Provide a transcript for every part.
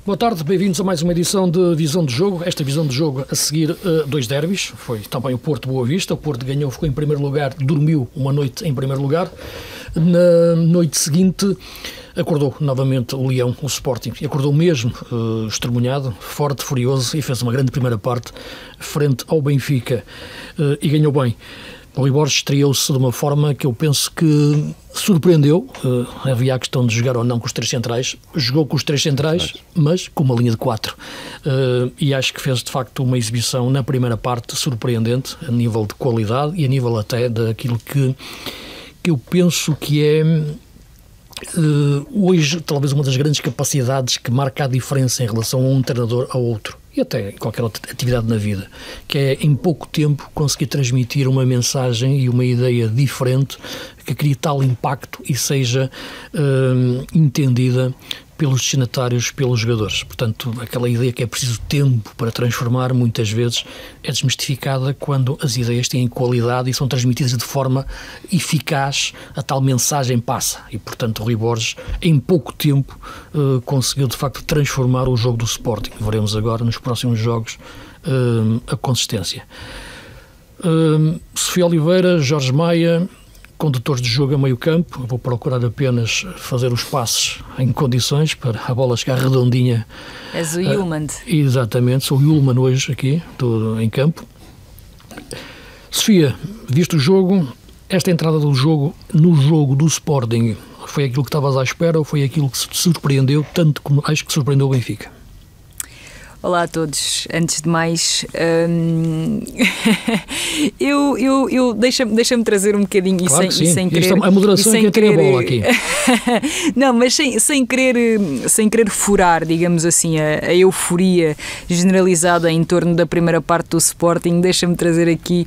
Boa tarde, bem-vindos a mais uma edição de Visão de Jogo. Esta visão de jogo a seguir dois derbys. Foi também o Porto Boa Vista. O Porto ganhou, ficou em primeiro lugar, dormiu uma noite em primeiro lugar. Na noite seguinte acordou novamente o Leão, o Sporting, e acordou mesmo estremunhado, forte, furioso, e fez uma grande primeira parte frente ao Benfica e ganhou bem. O Rui Borges estreou-se de uma forma que eu penso que surpreendeu. Havia a questão de jogar ou não com os três centrais. Jogou com os três centrais, mas com uma linha de 4. E acho que fez de facto uma exibição na primeira parte surpreendente, a nível de qualidade e a nível até daquilo que eu penso que é hoje talvez uma das grandes capacidades que marca a diferença em relação a um treinador ao outro, e até em qualquer outra atividade na vida, que é em pouco tempo conseguir transmitir uma mensagem e uma ideia diferente que crie tal impacto e seja entendida pelos destinatários, pelos jogadores. Portanto, aquela ideia que é preciso tempo para transformar, muitas vezes é desmistificada quando as ideias têm qualidade e são transmitidas de forma eficaz, a tal mensagem passa. E, portanto, o Rui Borges, em pouco tempo, conseguiu, de facto, transformar o jogo do Sporting. Veremos agora, nos próximos jogos, a consistência. Sofia Oliveira, Jorge Maia, condutores de jogo a meio campo. Vou procurar apenas fazer os passes em condições para a bola chegar redondinha. És o Yulman. Exatamente, sou o Yulman hoje aqui, estou em campo. Sofia, visto o jogo, esta entrada do jogo no jogo do Sporting, foi aquilo que estavas à espera ou foi aquilo que te surpreendeu, tanto como acho que surpreendeu o Benfica? Olá a todos. Antes de mais, deixa-me trazer um bocadinho, claro, e sem querer... A moderação é quem tem a bola aqui. Não, mas sem querer furar, digamos assim, a euforia generalizada em torno da primeira parte do Sporting, deixa-me trazer aqui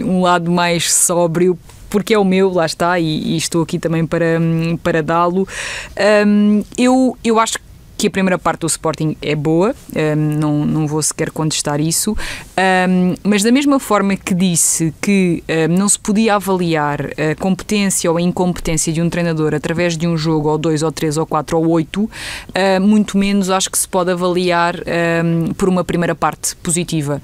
um lado mais sóbrio, porque é o meu, lá está, e estou aqui também para dá-lo. Eu acho que a primeira parte do Sporting é boa, não vou sequer contestar isso, mas da mesma forma que disse que não se podia avaliar a competência ou a incompetência de um treinador através de um jogo, ou 2, ou 3, ou 4, ou 8, muito menos acho que se pode avaliar por uma primeira parte positiva.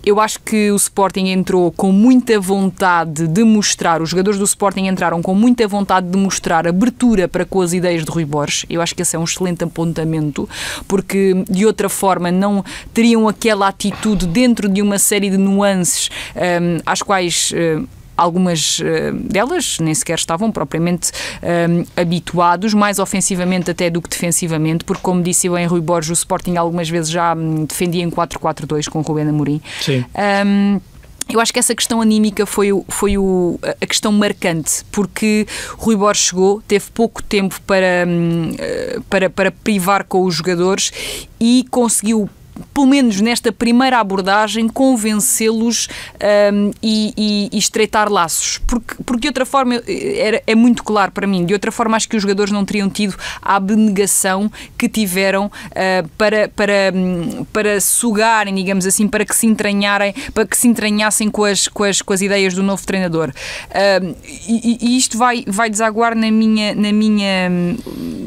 Eu acho que o Sporting entrou com muita vontade de mostrar, os jogadores do Sporting entraram com muita vontade de mostrar abertura para com as ideias de Rui Borges. Eu acho que esse é um excelente apontamento, porque de outra forma não teriam aquela atitude dentro de uma série de nuances às quais algumas delas nem sequer estavam propriamente habituados, mais ofensivamente até do que defensivamente, porque, como disse bem Rui Borges, o Sporting algumas vezes já defendia em 4-4-2 com o Rubén Amorim. Sim. Eu acho que essa questão anímica foi a questão marcante, porque Rui Borges chegou, teve pouco tempo para privar com os jogadores e conseguiu, pelo menos nesta primeira abordagem, convencê-los e estreitar laços, porque de outra forma é muito claro para mim, de outra forma acho que os jogadores não teriam tido a abnegação que tiveram para sugarem, digamos assim, para que se entranhassem com as ideias do novo treinador. E isto vai desaguar na minha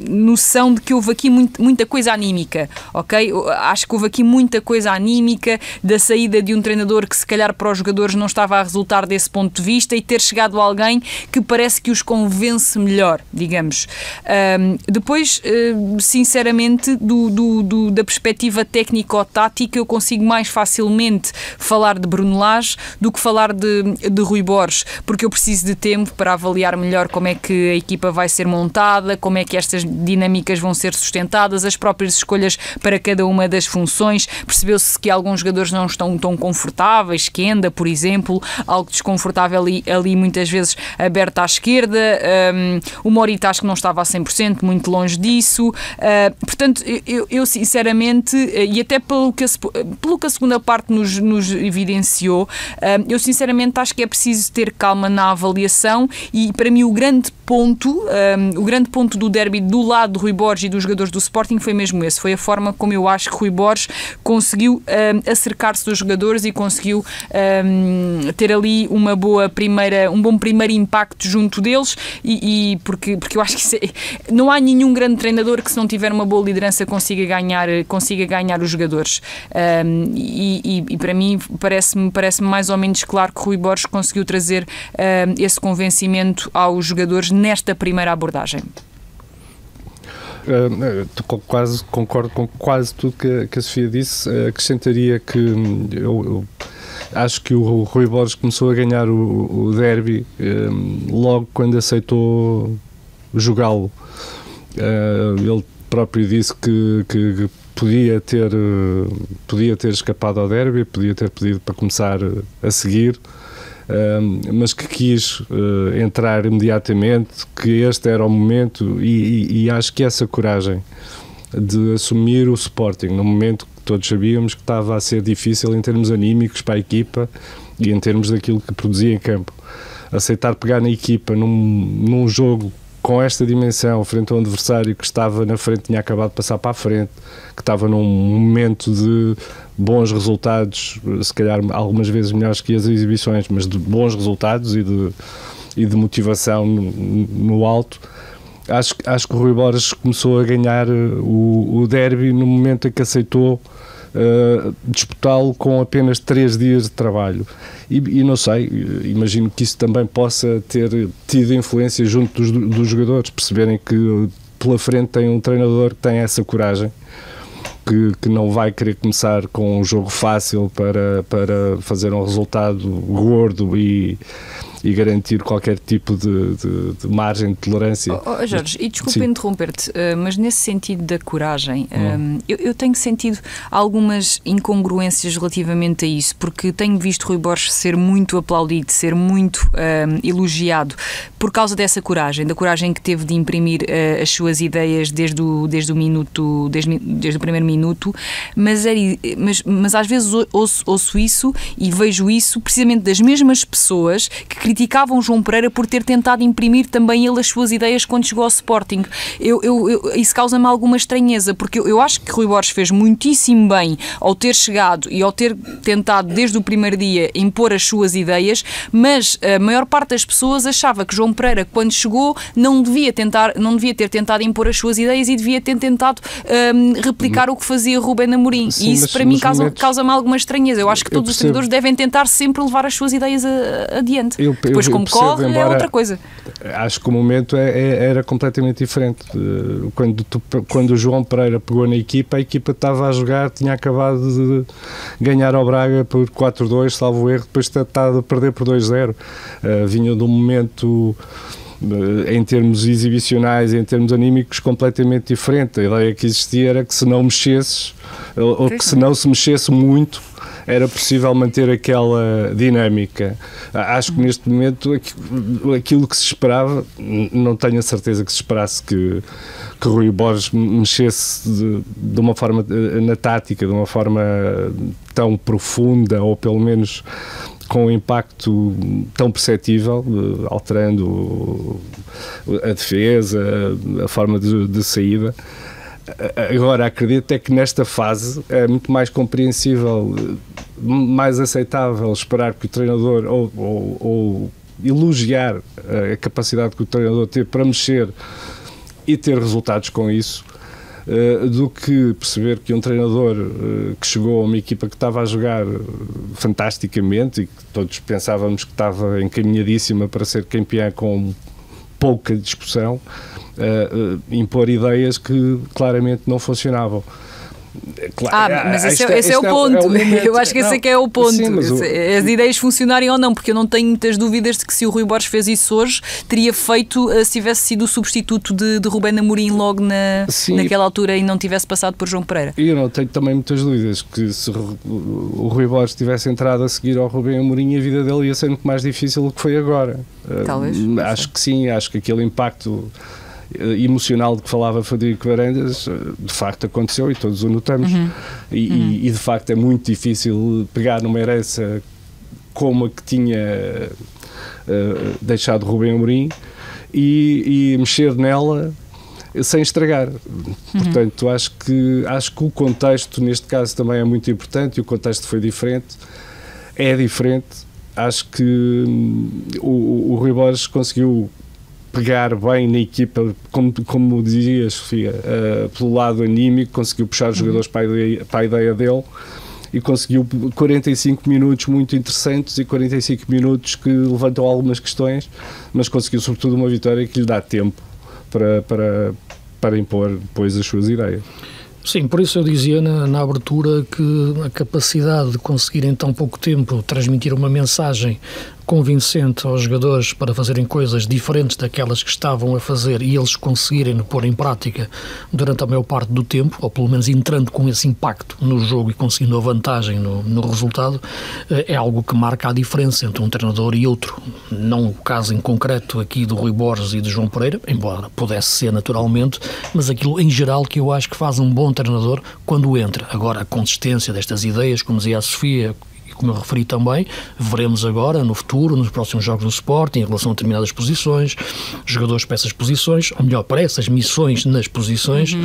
noção de que houve aqui muita coisa anímica, ok? Acho que houve aqui muita coisa anímica da saída de um treinador que se calhar para os jogadores não estava a resultar desse ponto de vista, e ter chegado alguém que parece que os convence melhor, digamos. Depois, sinceramente, da perspectiva técnico-tática, eu consigo mais facilmente falar de Bruno Lage do que falar de Rui Borges, porque eu preciso de tempo para avaliar melhor como é que a equipa vai ser montada, como é que estas dinâmicas vão ser sustentadas, as próprias escolhas para cada uma das funções. Percebeu-se que alguns jogadores não estão tão confortáveis, Kenda, por exemplo, algo desconfortável ali muitas vezes aberto à esquerda, o Morita acho que não estava a 100%, muito longe disso. Portanto, eu sinceramente, e até pelo que a segunda parte nos evidenciou, eu sinceramente acho que é preciso ter calma na avaliação, e para mim o grande ponto do derby do lado de Rui Borges e dos jogadores do Sporting foi mesmo esse, foi a forma como eu acho que Rui Borges conseguiu acercar-se dos jogadores e conseguiu ter ali um bom primeiro impacto junto deles e porque eu acho que não há nenhum grande treinador que, se não tiver uma boa liderança, consiga ganhar os jogadores. E para mim parece-me mais ou menos claro que Rui Borges conseguiu trazer esse convencimento aos jogadores nesta primeira abordagem. Concordo com quase tudo que a Sofia disse. Acrescentaria que eu acho que o Rui Borges começou a ganhar o derby logo quando aceitou jogá-lo. Ele próprio disse que podia ter escapado ao derby, podia ter pedido para começar a seguir, mas que quis entrar imediatamente, que este era o momento, e acho que essa coragem de assumir o Sporting no momento que todos sabíamos que estava a ser difícil em termos anímicos para a equipa e em termos daquilo que produzia em campo, aceitar pegar na equipa num jogo com esta dimensão, frente a um adversário que estava na frente, tinha acabado de passar para a frente, que estava num momento de bons resultados, se calhar algumas vezes melhores que as exibições, mas de bons resultados e de motivação no alto. Acho que o Rui Borges começou a ganhar o derby no momento em que aceitou disputá-lo com apenas 3 dias de trabalho. E não sei, imagino que isso também possa ter tido influência junto dos jogadores, perceberem que pela frente tem um treinador que tem essa coragem, que não vai querer começar com um jogo fácil para fazer um resultado gordo e garantir qualquer tipo de margem de tolerância. Jorge, e desculpa interromper-te, mas nesse sentido da coragem, eu tenho sentido algumas incongruências relativamente a isso, porque tenho visto Rui Borges ser muito aplaudido, ser muito elogiado por causa dessa coragem, da coragem que teve de imprimir as suas ideias desde o primeiro minuto, mas às vezes ouço isso e vejo isso precisamente das mesmas pessoas que criticavam João Pereira por ter tentado imprimir também ele as suas ideias quando chegou ao Sporting. Isso causa-me alguma estranheza, porque eu acho que Rui Borges fez muitíssimo bem ao ter chegado e ao ter tentado desde o primeiro dia impor as suas ideias, mas a maior parte das pessoas achava que João Pereira, quando chegou, não devia ter tentado impor as suas ideias e devia ter tentado replicar o que fazia Rubén Amorim. Sim, e isso para mim causa-me alguma estranheza. Eu acho que todos os treinadores devem tentar sempre levar as suas ideias adiante. Depois, como corre, é outra coisa. Acho que o momento era completamente diferente. Quando o João Pereira pegou na equipa, a equipa estava a jogar, tinha acabado de ganhar ao Braga por 4-2, salvo erro, depois de ter estado a perder por 2-0. Vinha de um momento, em termos exibicionais, em termos anímicos, completamente diferente. A ideia que existia era que, se não mexesses, ou que se não se mexesse muito, era possível manter aquela dinâmica. Acho que neste momento aquilo que se esperava, não tenho a certeza que se esperasse que Rui Borges mexesse de uma forma na tática, de uma forma tão profunda, ou pelo menos com um impacto tão perceptível, alterando a defesa, a forma de saída. Agora, acredito que nesta fase é muito mais compreensível, mais aceitável esperar que o treinador, ou elogiar a capacidade que o treinador teve para mexer e ter resultados com isso, do que perceber que um treinador que chegou a uma equipa que estava a jogar fantasticamente e que todos pensávamos que estava encaminhadíssima para ser campeã com pouca discussão, impor ideias que claramente não funcionavam. Mas esse é o ponto. Eu acho que esse é que é o ponto. Sim, as ideias funcionarem ou não, porque eu não tenho muitas dúvidas de que, se o Rui Borges fez isso hoje, teria feito se tivesse sido o substituto de Rubén Amorim logo naquela altura e não tivesse passado por João Pereira. E eu não tenho também muitas dúvidas que, se o Rui Borges tivesse entrado a seguir ao Rubén Amorim, a vida dele ia ser muito mais difícil do que foi agora. Talvez. Acho que sim, acho que aquele impacto emocional de que falava Frederico Varandas de facto aconteceu e todos o notamos. E de facto é muito difícil pegar numa herança como a que tinha deixado Rubén Amorim e mexer nela sem estragar. Portanto, acho que o contexto neste caso também é muito importante e o contexto foi diferente, é diferente. Acho que o Rui Borges conseguiu pegar bem na equipa, como dizias, Sofia, pelo lado anímico, conseguiu puxar os jogadores para a ideia dele e conseguiu 45 minutos muito interessantes e 45 minutos que levantam algumas questões, mas conseguiu sobretudo uma vitória que lhe dá tempo para impor depois as suas ideias. Sim, por isso eu dizia na abertura que a capacidade de conseguir em tão pouco tempo transmitir uma mensagem convincente aos jogadores para fazerem coisas diferentes daquelas que estavam a fazer e eles conseguirem pôr em prática durante a maior parte do tempo, ou pelo menos entrando com esse impacto no jogo e conseguindo a vantagem no resultado, é algo que marca a diferença entre um treinador e outro. Não o caso em concreto aqui do Rui Borges e do João Pereira, embora pudesse ser naturalmente, mas aquilo em geral que eu acho que faz um bom treinador quando entra. Agora, a consistência destas ideias, como dizia a Sofia, como eu referi também, veremos agora no futuro, nos próximos jogos do Sporting, em relação a determinadas posições, jogadores para essas posições, ou melhor, para essas missões nas posições,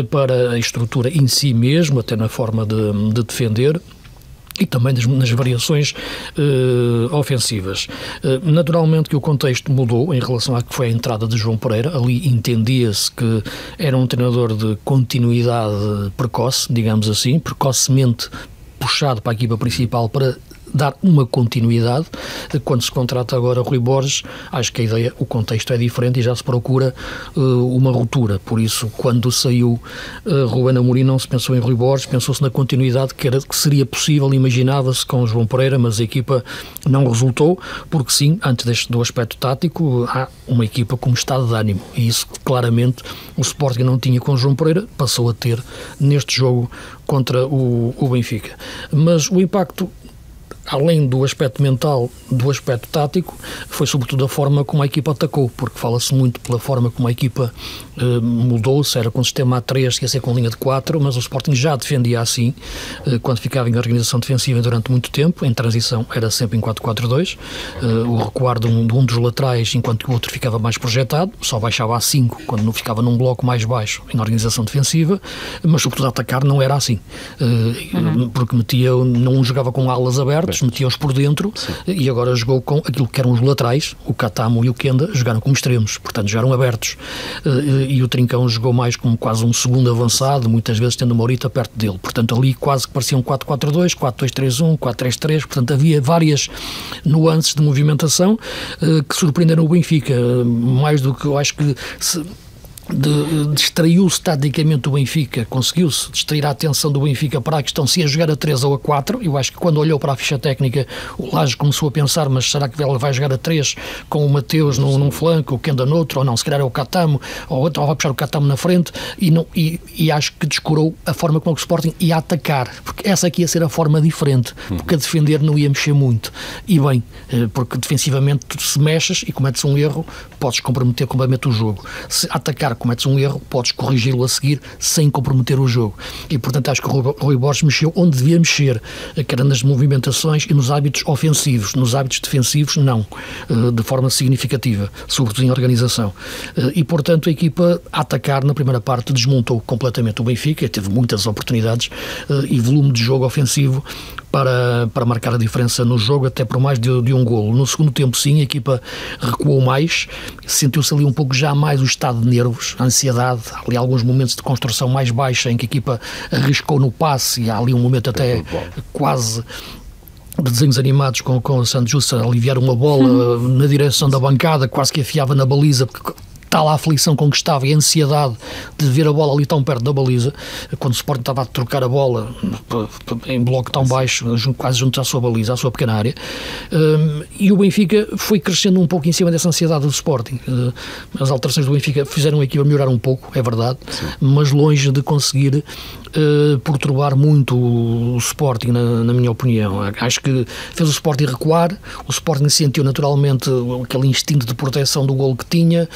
para a estrutura em si mesmo, até na forma de defender, e também nas variações ofensivas. Naturalmente que o contexto mudou em relação à que foi a entrada de João Pereira. Ali entendia-se que era um treinador de continuidade precoce, digamos assim, precocemente puxado para a equipa principal para dar uma continuidade. Quando se contrata agora Rui Borges, acho que a ideia, o contexto é diferente e já se procura uma ruptura. Por isso, quando saiu Ruben Amorim, não se pensou em Rui Borges, pensou-se na continuidade que seria possível, imaginava-se com o João Pereira, mas a equipa não resultou, porque sim, antes do aspecto tático, há uma equipa com estado de ânimo, e isso claramente o Sporting não tinha com o João Pereira, passou a ter neste jogo contra o Benfica. Mas o impacto, além do aspecto mental, do aspecto tático, foi sobretudo a forma como a equipa atacou, porque fala-se muito pela forma como a equipa mudou-se, era com o sistema A3, ia ser com linha de 4, mas o Sporting já defendia assim, quando ficava em organização defensiva durante muito tempo, em transição era sempre em 4-4-2, o recuar de um dos laterais enquanto que o outro ficava mais projetado, só baixava a 5 quando não ficava num bloco mais baixo em organização defensiva, mas sobretudo a atacar não era assim, porque não jogava com alas abertas, metia-os por dentro. Sim. E agora jogou com aquilo que eram os laterais, o Catamo e o Kenda jogaram como extremos, portanto jogaram abertos, e o Trincão jogou mais como quase um segundo avançado, muitas vezes tendo uma horita perto dele, portanto ali quase que parecia um 4-4-2, 4-2-3-1, 4-3-3, portanto havia várias nuances de movimentação que surpreenderam o Benfica, mais do que eu acho que distraiu-se taticamente o Benfica, conseguiu-se distrair a atenção do Benfica para a questão se ia jogar a 3 ou a 4. Eu acho que quando olhou para a ficha técnica o Laje começou a pensar, mas será que ele vai jogar a 3 com o Mateus num flanco, o Kenda noutro, ou não, se calhar é o Catamo, ou vai puxar o Catamo na frente, e acho que descurou a forma como o Sporting ia atacar, porque essa aqui ia ser a forma diferente, porque a defender não ia mexer muito, e bem, porque defensivamente tu se mexes e cometes um erro, podes comprometer completamente o jogo. Se atacar cometes um erro, podes corrigi-lo a seguir sem comprometer o jogo. E, portanto, acho que o Rui Borges mexeu onde devia mexer, que era nas movimentações e nos hábitos ofensivos. Nos hábitos defensivos, não, de forma significativa, sobretudo em organização. E, portanto, a equipa a atacar na primeira parte desmontou completamente o Benfica, teve muitas oportunidades e volume de jogo ofensivo para marcar a diferença no jogo, até por mais de um golo. No segundo tempo, sim, a equipa recuou mais, sentiu-se ali um pouco já mais o estado de nervos, a ansiedade, ali alguns momentos de construção mais baixa em que a equipa arriscou no passe, e há ali um momento até quase de desenhos animados com o Santos Justo a aliviar uma bola na direção da bancada, quase que afiava na baliza, porque tal a aflição com que estava e a ansiedade de ver a bola ali tão perto da baliza, quando o Sporting estava a trocar a bola em bloco tão baixo, quase junto à sua baliza, à sua pequena área, e o Benfica foi crescendo um pouco em cima dessa ansiedade do Sporting. As alterações do Benfica fizeram a equipa melhorar um pouco, é verdade, sim, mas longe de conseguir perturbar muito o Sporting, na minha opinião. Acho que fez o Sporting recuar, o Sporting sentiu naturalmente aquele instinto de proteção do golo que tinha,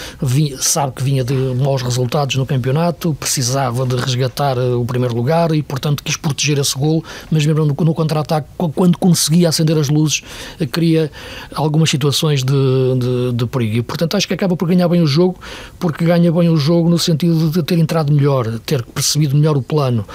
sabe que vinha de maus resultados no campeonato, precisava de resgatar o primeiro lugar e, portanto, quis proteger esse golo, mas mesmo no contra-ataque, quando conseguia acender as luzes, cria algumas situações de perigo. E, portanto, acho que acaba por ganhar bem o jogo, porque ganha bem o jogo no sentido de ter entrado melhor, ter percebido melhor o plano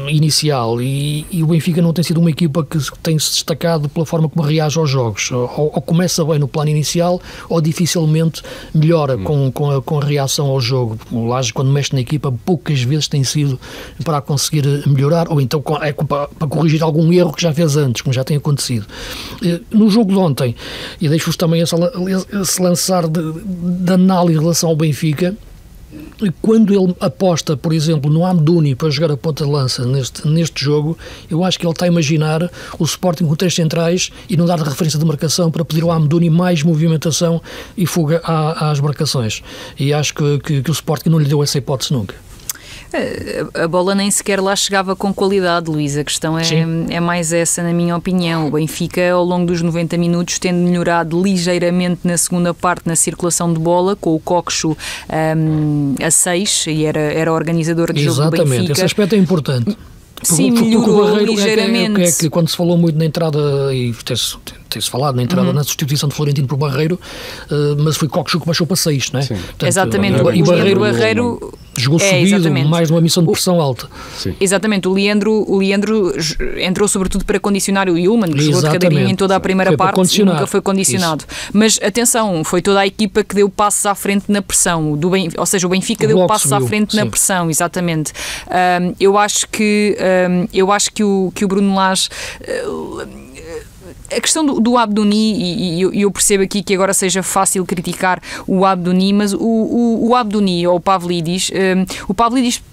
inicial, e o Benfica não tem sido uma equipa que tem-se destacado pela forma como reage aos jogos, ou começa bem no plano inicial, ou dificilmente melhora com a reação ao jogo. O Laje, quando mexe na equipa, poucas vezes tem sido para conseguir melhorar, ou então para corrigir algum erro que já fez antes, como já tem acontecido. No jogo de ontem, e deixo-vos também esse lançar de análise em relação ao Benfica, quando ele aposta, por exemplo, no Amdouni para jogar a ponta de lança neste jogo, eu acho que ele está a imaginar o Sporting com 3 centrais e não dar referência de marcação para pedir ao Amdouni mais movimentação e fuga às marcações. E acho que o Sporting não lhe deu essa hipótese nunca. A bola nem sequer lá chegava com qualidade, Luís. A questão é mais essa, na minha opinião. O Benfica, ao longo dos 90 minutos, tendo melhorado ligeiramente na segunda parte na circulação de bola, com o Coxo a 6, e era organizador de jogo do Benfica. Exatamente, esse aspecto é importante. Sim, melhorou ligeiramente. É que quando se falou muito na entrada, e tem-se falado na entrada, na substituição de Florentino por Barreiro, mas foi Coxo que baixou para 6, não é? Portanto, exatamente. E Barreiro jogou subido, exatamente. Mais numa missão de pressão alta. Sim. Exatamente, o Leandro entrou sobretudo para condicionar o Yulman, que jogou de cadeirinha em toda a primeira parte e nunca foi condicionado. Isso. Mas atenção, foi toda a equipa que deu passos à frente na pressão, ou seja, o Benfica deu passos à frente na pressão, exatamente. Eu acho que o Bruno Lage... A questão do Amdouni, e eu percebo aqui que agora seja fácil criticar o Amdouni, mas o Amdouni ou o Pavlidis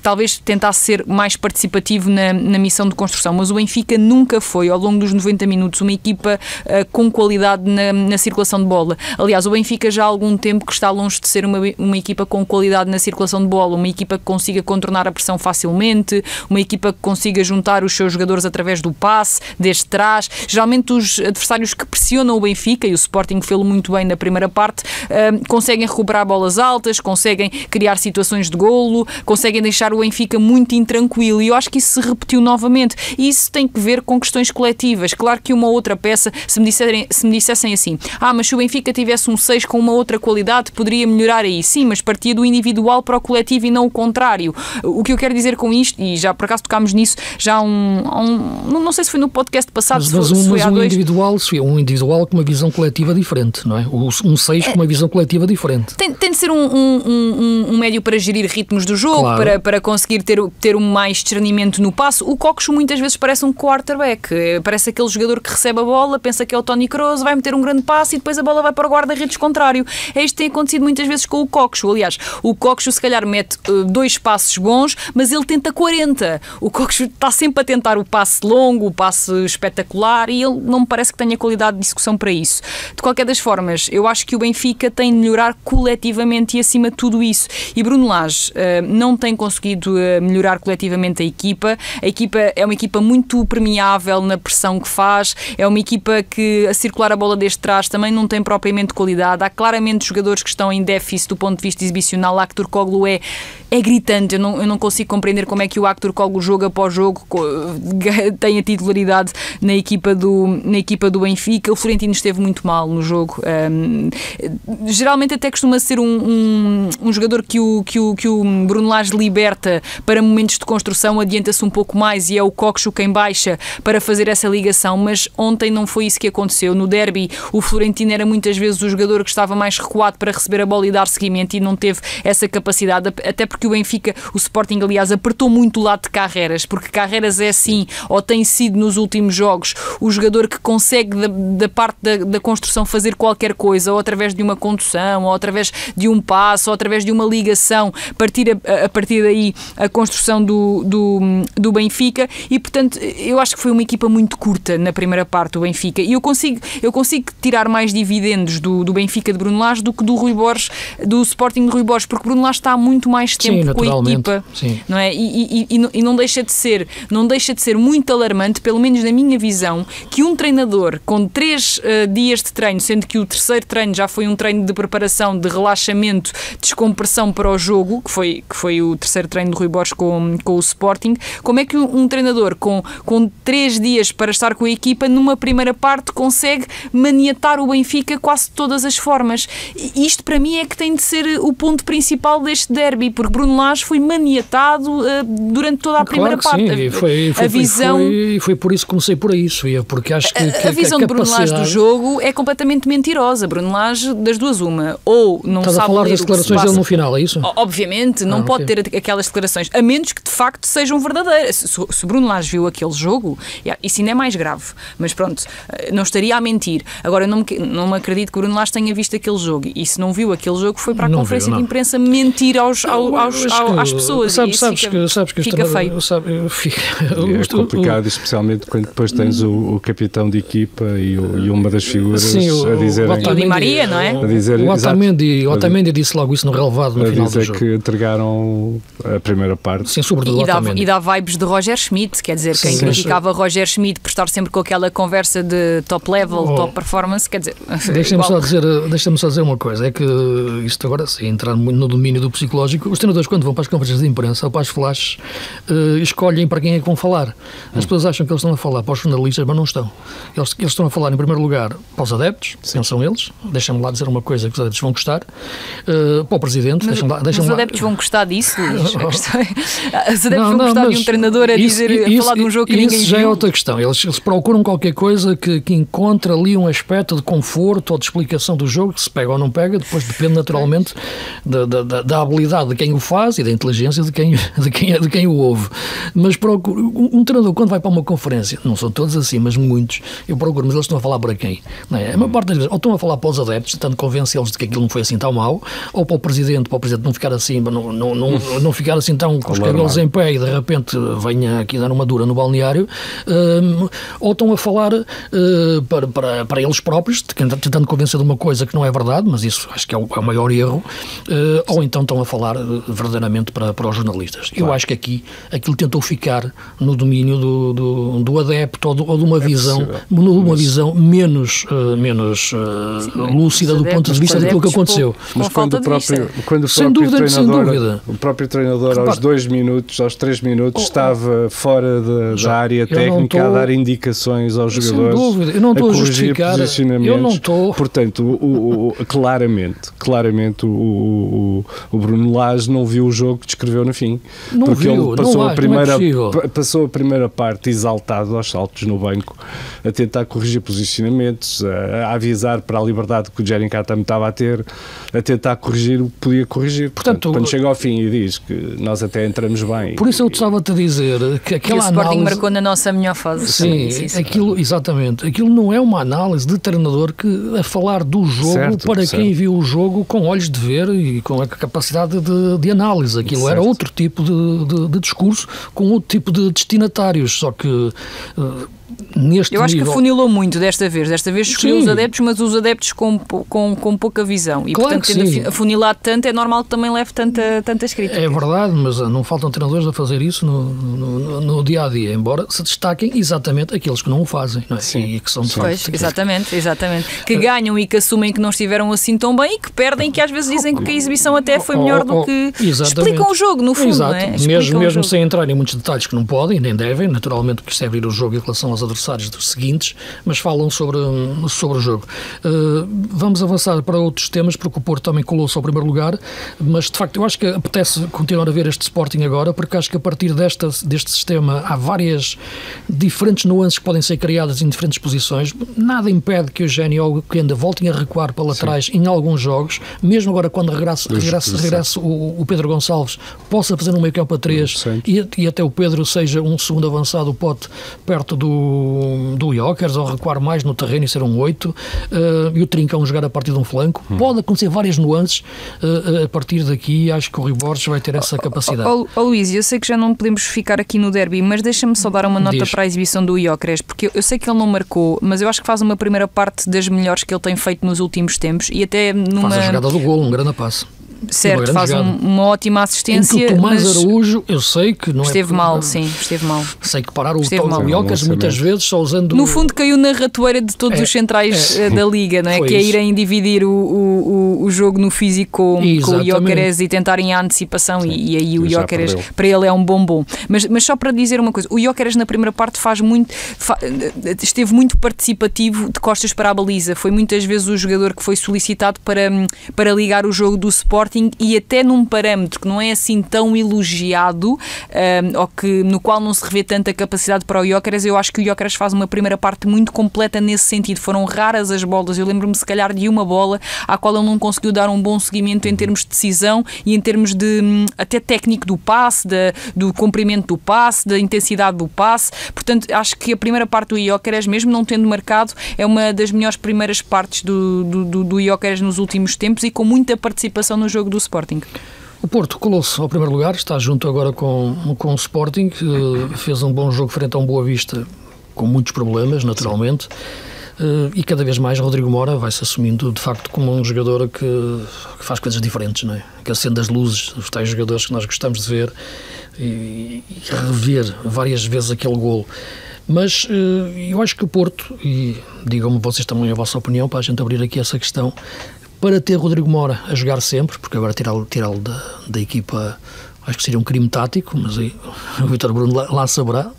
talvez tentasse ser mais participativo na missão de construção, mas o Benfica nunca foi, ao longo dos 90 minutos, uma equipa com qualidade na circulação de bola. Aliás, o Benfica já há algum tempo que está longe de ser uma equipa com qualidade na circulação de bola, uma equipa que consiga contornar a pressão facilmente, uma equipa que consiga juntar os seus jogadores através do passe, desde trás. Geralmente os adversários que pressionam o Benfica, e o Sporting fê-lo muito bem na primeira parte, conseguem recuperar bolas altas, conseguem criar situações de golo, conseguem deixar o Benfica muito intranquilo, e eu acho que isso se repetiu novamente, e isso tem que ver com questões coletivas. Claro que uma outra peça, se me dissessem assim, mas se o Benfica tivesse um 6 com uma outra qualidade, poderia melhorar aí. Sim, mas partia do individual para o coletivo e não o contrário. O que eu quero dizer com isto, e já por acaso tocámos nisso, já não sei se foi no podcast passado, se foi há dois... Um individual com uma visão coletiva diferente, não é? Um 6 com uma visão coletiva diferente. Tem de ser um médio para gerir ritmos do jogo, claro, para conseguir ter mais discernimento no passo. O Coxo muitas vezes parece um quarterback, parece aquele jogador que recebe a bola, pensa que é o Toni Kroos, vai meter um grande passo e depois a bola vai para o guarda-redes contrário. Isto tem acontecido muitas vezes com o Coxo. Aliás, o Coxo se calhar mete 2 passos bons, mas ele tenta 40. O Coxo está sempre a tentar o passe longo, o passe espetacular, e ele não me parece que tenha qualidade de execução para isso. De qualquer das formas, eu acho que o Benfica tem de melhorar coletivamente e acima de tudo isso. E Bruno Lage não tem conseguido melhorar coletivamente a equipa. A equipa é uma equipa muito permeável na pressão que faz, é uma equipa que a circular a bola desde trás também não tem propriamente qualidade. Há claramente jogadores que estão em déficit do ponto de vista exibicional. O Aktürkoğlu é gritante. Eu não consigo compreender como é que o Aktürkoğlu, jogo após jogo, tem a titularidade na equipa do Benfica. O Florentino esteve muito mal no jogo. Geralmente até costuma ser um jogador que o Bruno Lage liberta para momentos de construção, adianta-se um pouco mais e é o Coxo quem baixa para fazer essa ligação, mas ontem não foi isso que aconteceu. No derby, o Florentino era muitas vezes o jogador que estava mais recuado para receber a bola e dar seguimento, e não teve essa capacidade, até porque o Benfica, o Sporting, aliás, apertou muito o lado de Carreras, porque Carreras é assim, ou tem sido nos últimos jogos, o jogador que consegue da parte da construção fazer qualquer coisa, ou através de uma condução, ou através de um passo, ou através de uma ligação, a partir daí a construção do Benfica. E portanto eu acho que foi uma equipa muito curta na primeira parte do Benfica, e eu consigo tirar mais dividendos do Benfica de Bruno Lage do que do Rui Borges, do Sporting de Rui Borges, porque Bruno Lage está há muito mais tempo tempo com a equipa, não é? E não deixa de ser muito alarmante, pelo menos na minha visão, que um treinador com 3 dias de treino, sendo que o terceiro treino já foi um treino de preparação, de relaxamento, descompressão para o jogo, que foi o terceiro treino de Rui Borges com o Sporting, como é que um treinador com 3 dias para estar com a equipa, numa primeira parte, consegue maniatar o Benfica quase de todas as formas? E isto para mim é que tem de ser o ponto principal deste derby, porque Bruno Lage foi maniatado durante toda a primeira parte. Sim, foi por isso que comecei por isso, porque acho que a visão de Bruno Lage do jogo é completamente mentirosa. Bruno Lage, das duas uma, ou não Estás sabe a falar ler das declarações dele no final, é isso? Obviamente, não pode ter aquelas declarações, a menos que de facto sejam verdadeiras. Se Bruno Lage viu aquele jogo, isso ainda é mais grave, mas pronto, não estaria a mentir. Agora, eu não me acredito que Bruno Lage tenha visto aquele jogo, e se não viu aquele jogo foi para a conferência de imprensa mentir às pessoas. Sabes que fica feio. É complicado, especialmente quando depois tens o capitão de equipa e uma das figuras a dizerem... O Di Maria, não é? O Otamendi disse logo isso no relevado no final do jogo. Que entregaram a primeira parte. Sim, sobretudo e dá vibes de Roger Schmidt, quer dizer, quem criticava Roger Schmidt por estar sempre com aquela conversa de top level, top performance, quer dizer... Deixa-me só dizer uma coisa, é que isto agora, se entrar muito no domínio do psicológico, os treinadores quando vão para as conferências de imprensa ou para as flashes, escolhem para quem é que vão falar. As pessoas acham que eles estão a falar para os jornalistas, mas não estão. Eles estão a falar, em primeiro lugar, para os adeptos, quem são eles, deixa-me lá dizer uma coisa que os adeptos vão gostar, para o Presidente, os adeptos vão gostar disso, Luís? Os adeptos vão gostar de um treinador a falar de um jogo que ninguém viu? Isso já é outra questão. Eles procuram qualquer coisa que encontre ali um aspecto de conforto ou de explicação do jogo, que se pega ou não pega, depois depende naturalmente da habilidade de quem o faz e da inteligência de quem o ouve. Mas um treinador, quando vai para uma conferência, não são todos assim, mas muitos, eu procuro, mas eles estão a falar para quem? Não é? A maior parte das vezes, ou estão a falar para os adeptos, tentando convencê-los de que aquilo não foi assim tão mau, ou para o Presidente não ficar assim, não ficar assim tão com os cabelos em pé e de repente venha aqui dar uma dura no balneário, ou estão a falar para eles próprios, tentando convencer de uma coisa que não é verdade, mas isso acho que é o maior erro, ou então estão a falar verdadeiramente para os jornalistas. Eu acho que aqui aquilo tentou ficar no domínio do adepto ou de uma visão, menos lúcida do ponto de vista daquilo que aconteceu. Mas quando o próprio treinador aos 2 minutos, aos 3 minutos, estava fora da área técnica a dar indicações aos jogadores, sem dúvida, eu não estou a justificar, posicionamentos. Portanto, claramente o Bruno Lage não viu o jogo que descreveu no fim. Ele passou a primeira parte exaltado aos saltos no banco, a tentar corrigir posicionamentos, a avisar para a liberdade que o Jerry Catam estava a ter, a tentar corrigir o que podia corrigir. Portanto, quando chega ao fim e diz que nós até entramos bem... Por isso eu estava-te a dizer que aquela análise... o Sporting marcou na nossa melhor fase. Sim, exatamente. Aquilo não é uma análise de treinador a falar do jogo quem viu o jogo com olhos de ver e com a capacidade de análise. Aquilo era outro tipo de discurso, com outro tipo de destinatários, só que... Eu acho que afunilou muito desta vez escolheu os adeptos, mas os adeptos com pouca visão e claro, portanto tendo afunilado tanto, é normal que também leve tantas críticas. É verdade, mas não faltam treinadores a fazer isso no dia a dia, embora se destaquem exatamente aqueles que não o fazem, não é? Sim. E que são exatamente, que ganham e que assumem que não estiveram assim tão bem e que perdem, que às vezes dizem que a exibição até foi melhor do que explicam o jogo, no fundo. Exato. Não é? Mesmo sem entrar em muitos detalhes que não podem, nem devem, naturalmente, porque isto é abrir o jogo em relação aos adversários dos seguintes, mas falam sobre o jogo. Vamos avançar para outros temas, porque o Porto também colou-se ao primeiro lugar, mas de facto eu acho que apetece continuar a ver este Sporting agora, porque acho que a partir deste sistema há várias diferentes nuances que podem ser criadas em diferentes posições. Nada impede que o Eugénio ou o Kenda voltem a recuar para laterais em alguns jogos, mesmo agora quando regresse o Pedro Gonçalves, possa fazer um meio campo a 3 e até o Pedro seja um segundo avançado, o Pote perto do Jokers, ou recuar mais no terreno e ser um 8, e o Trincão jogar a partir de um flanco. Pode acontecer várias nuances. A partir daqui acho que o Rui Borges vai ter essa capacidade. Luís, eu sei que já não podemos ficar aqui no derby, mas deixa-me só dar uma nota para a exibição do Jokers, porque eu sei que ele não marcou, mas eu acho que faz uma primeira parte das melhores que ele tem feito nos últimos tempos, e até faz a jogada do golo, um grande passe. Certo, faz uma ótima assistência. Em que o Tomás Araújo, eu sei que não esteve mal, sim, esteve mal. Sei que parar o Iócaras muitas vezes só usando... No fundo caiu na ratoeira de todos os centrais da Liga, não é? Que é irem dividir o jogo no físico com o Iócaras e tentarem a antecipação e aí o Iócaras, para ele é um bombom. Mas só para dizer uma coisa, o Iócaras na primeira parte esteve muito participativo de costas para a baliza, foi muitas vezes o jogador que foi solicitado para ligar o jogo do Sporting e até num parâmetro que não é assim tão elogiado ou no qual não se revê tanta capacidade para o Iócaras. Eu acho que o Iócaras faz uma primeira parte muito completa nesse sentido. Foram raras as bolas, eu lembro-me se calhar de uma bola à qual ele não conseguiu dar um bom seguimento em termos de decisão e em termos de até técnico do passe, do comprimento do passe, da intensidade do passe. Portanto, acho que a primeira parte do Iócaras, mesmo não tendo marcado, é uma das melhores primeiras partes do Iócaras nos últimos tempos e com muita participação no jogo do Sporting. O Porto colou-se ao primeiro lugar, está junto agora com o Sporting, fez um bom jogo frente a um Boa Vista, com muitos problemas, naturalmente, e cada vez mais Rodrigo Mora vai-se assumindo, de facto, como um jogador que faz coisas diferentes, não é? Que acende as luzes, os tais jogadores que nós gostamos de ver e rever várias vezes aquele golo. Mas eu acho que o Porto, e digam-me vocês também a vossa opinião, para a gente abrir aqui essa questão, para ter Rodrigo Mora a jogar sempre, porque agora tirá-lo da equipa acho que seria um crime tático, mas aí o Vítor Bruno lá saberá,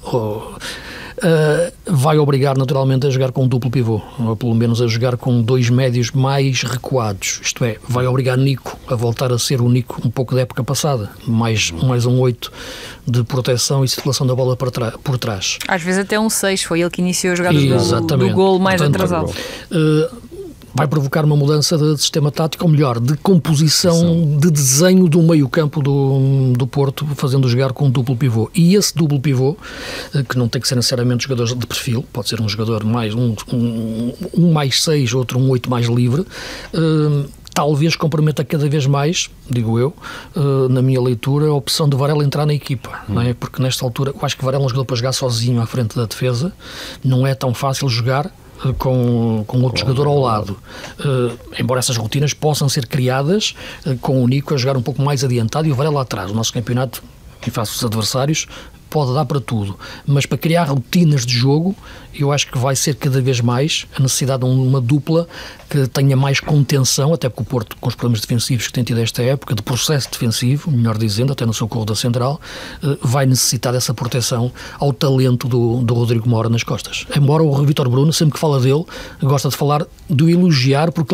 vai obrigar naturalmente a jogar com um duplo pivô, ou pelo menos a jogar com dois médios mais recuados, isto é, vai obrigar Nico a voltar a ser o Nico um pouco da época passada, mais um 8 de proteção e circulação da bola por trás. Às vezes até um 6, foi ele que iniciou a jogada do golo mais atrasado. Vai provocar uma mudança de sistema tático, ou melhor, de composição, de desenho do meio-campo do Porto, fazendo jogar com um duplo pivô. E esse duplo pivô, que não tem que ser necessariamente jogadores de perfil, pode ser um jogador mais um mais 6, outro um 8 mais livre, talvez comprometa cada vez mais, digo eu, na minha leitura, a opção de Varela entrar na equipa, não é? Porque nesta altura, eu acho que Varela é um jogador para jogar sozinho à frente da defesa, não é tão fácil jogar com outro jogador ao lado, embora essas rotinas possam ser criadas com o Nico a jogar um pouco mais adiantado e o Varela lá atrás. O nosso campeonato, em face dos adversários, pode dar para tudo, mas para criar rotinas de jogo, eu acho que vai ser cada vez mais a necessidade de uma dupla que tenha mais contenção, até porque o Porto, com os problemas defensivos que tem tido esta época, de processo defensivo, melhor dizendo, até no seu corredor central, vai necessitar dessa proteção ao talento do Rodrigo Mora nas costas. Embora o Vítor Bruno, sempre que fala dele, gosta de falar, de o elogiar por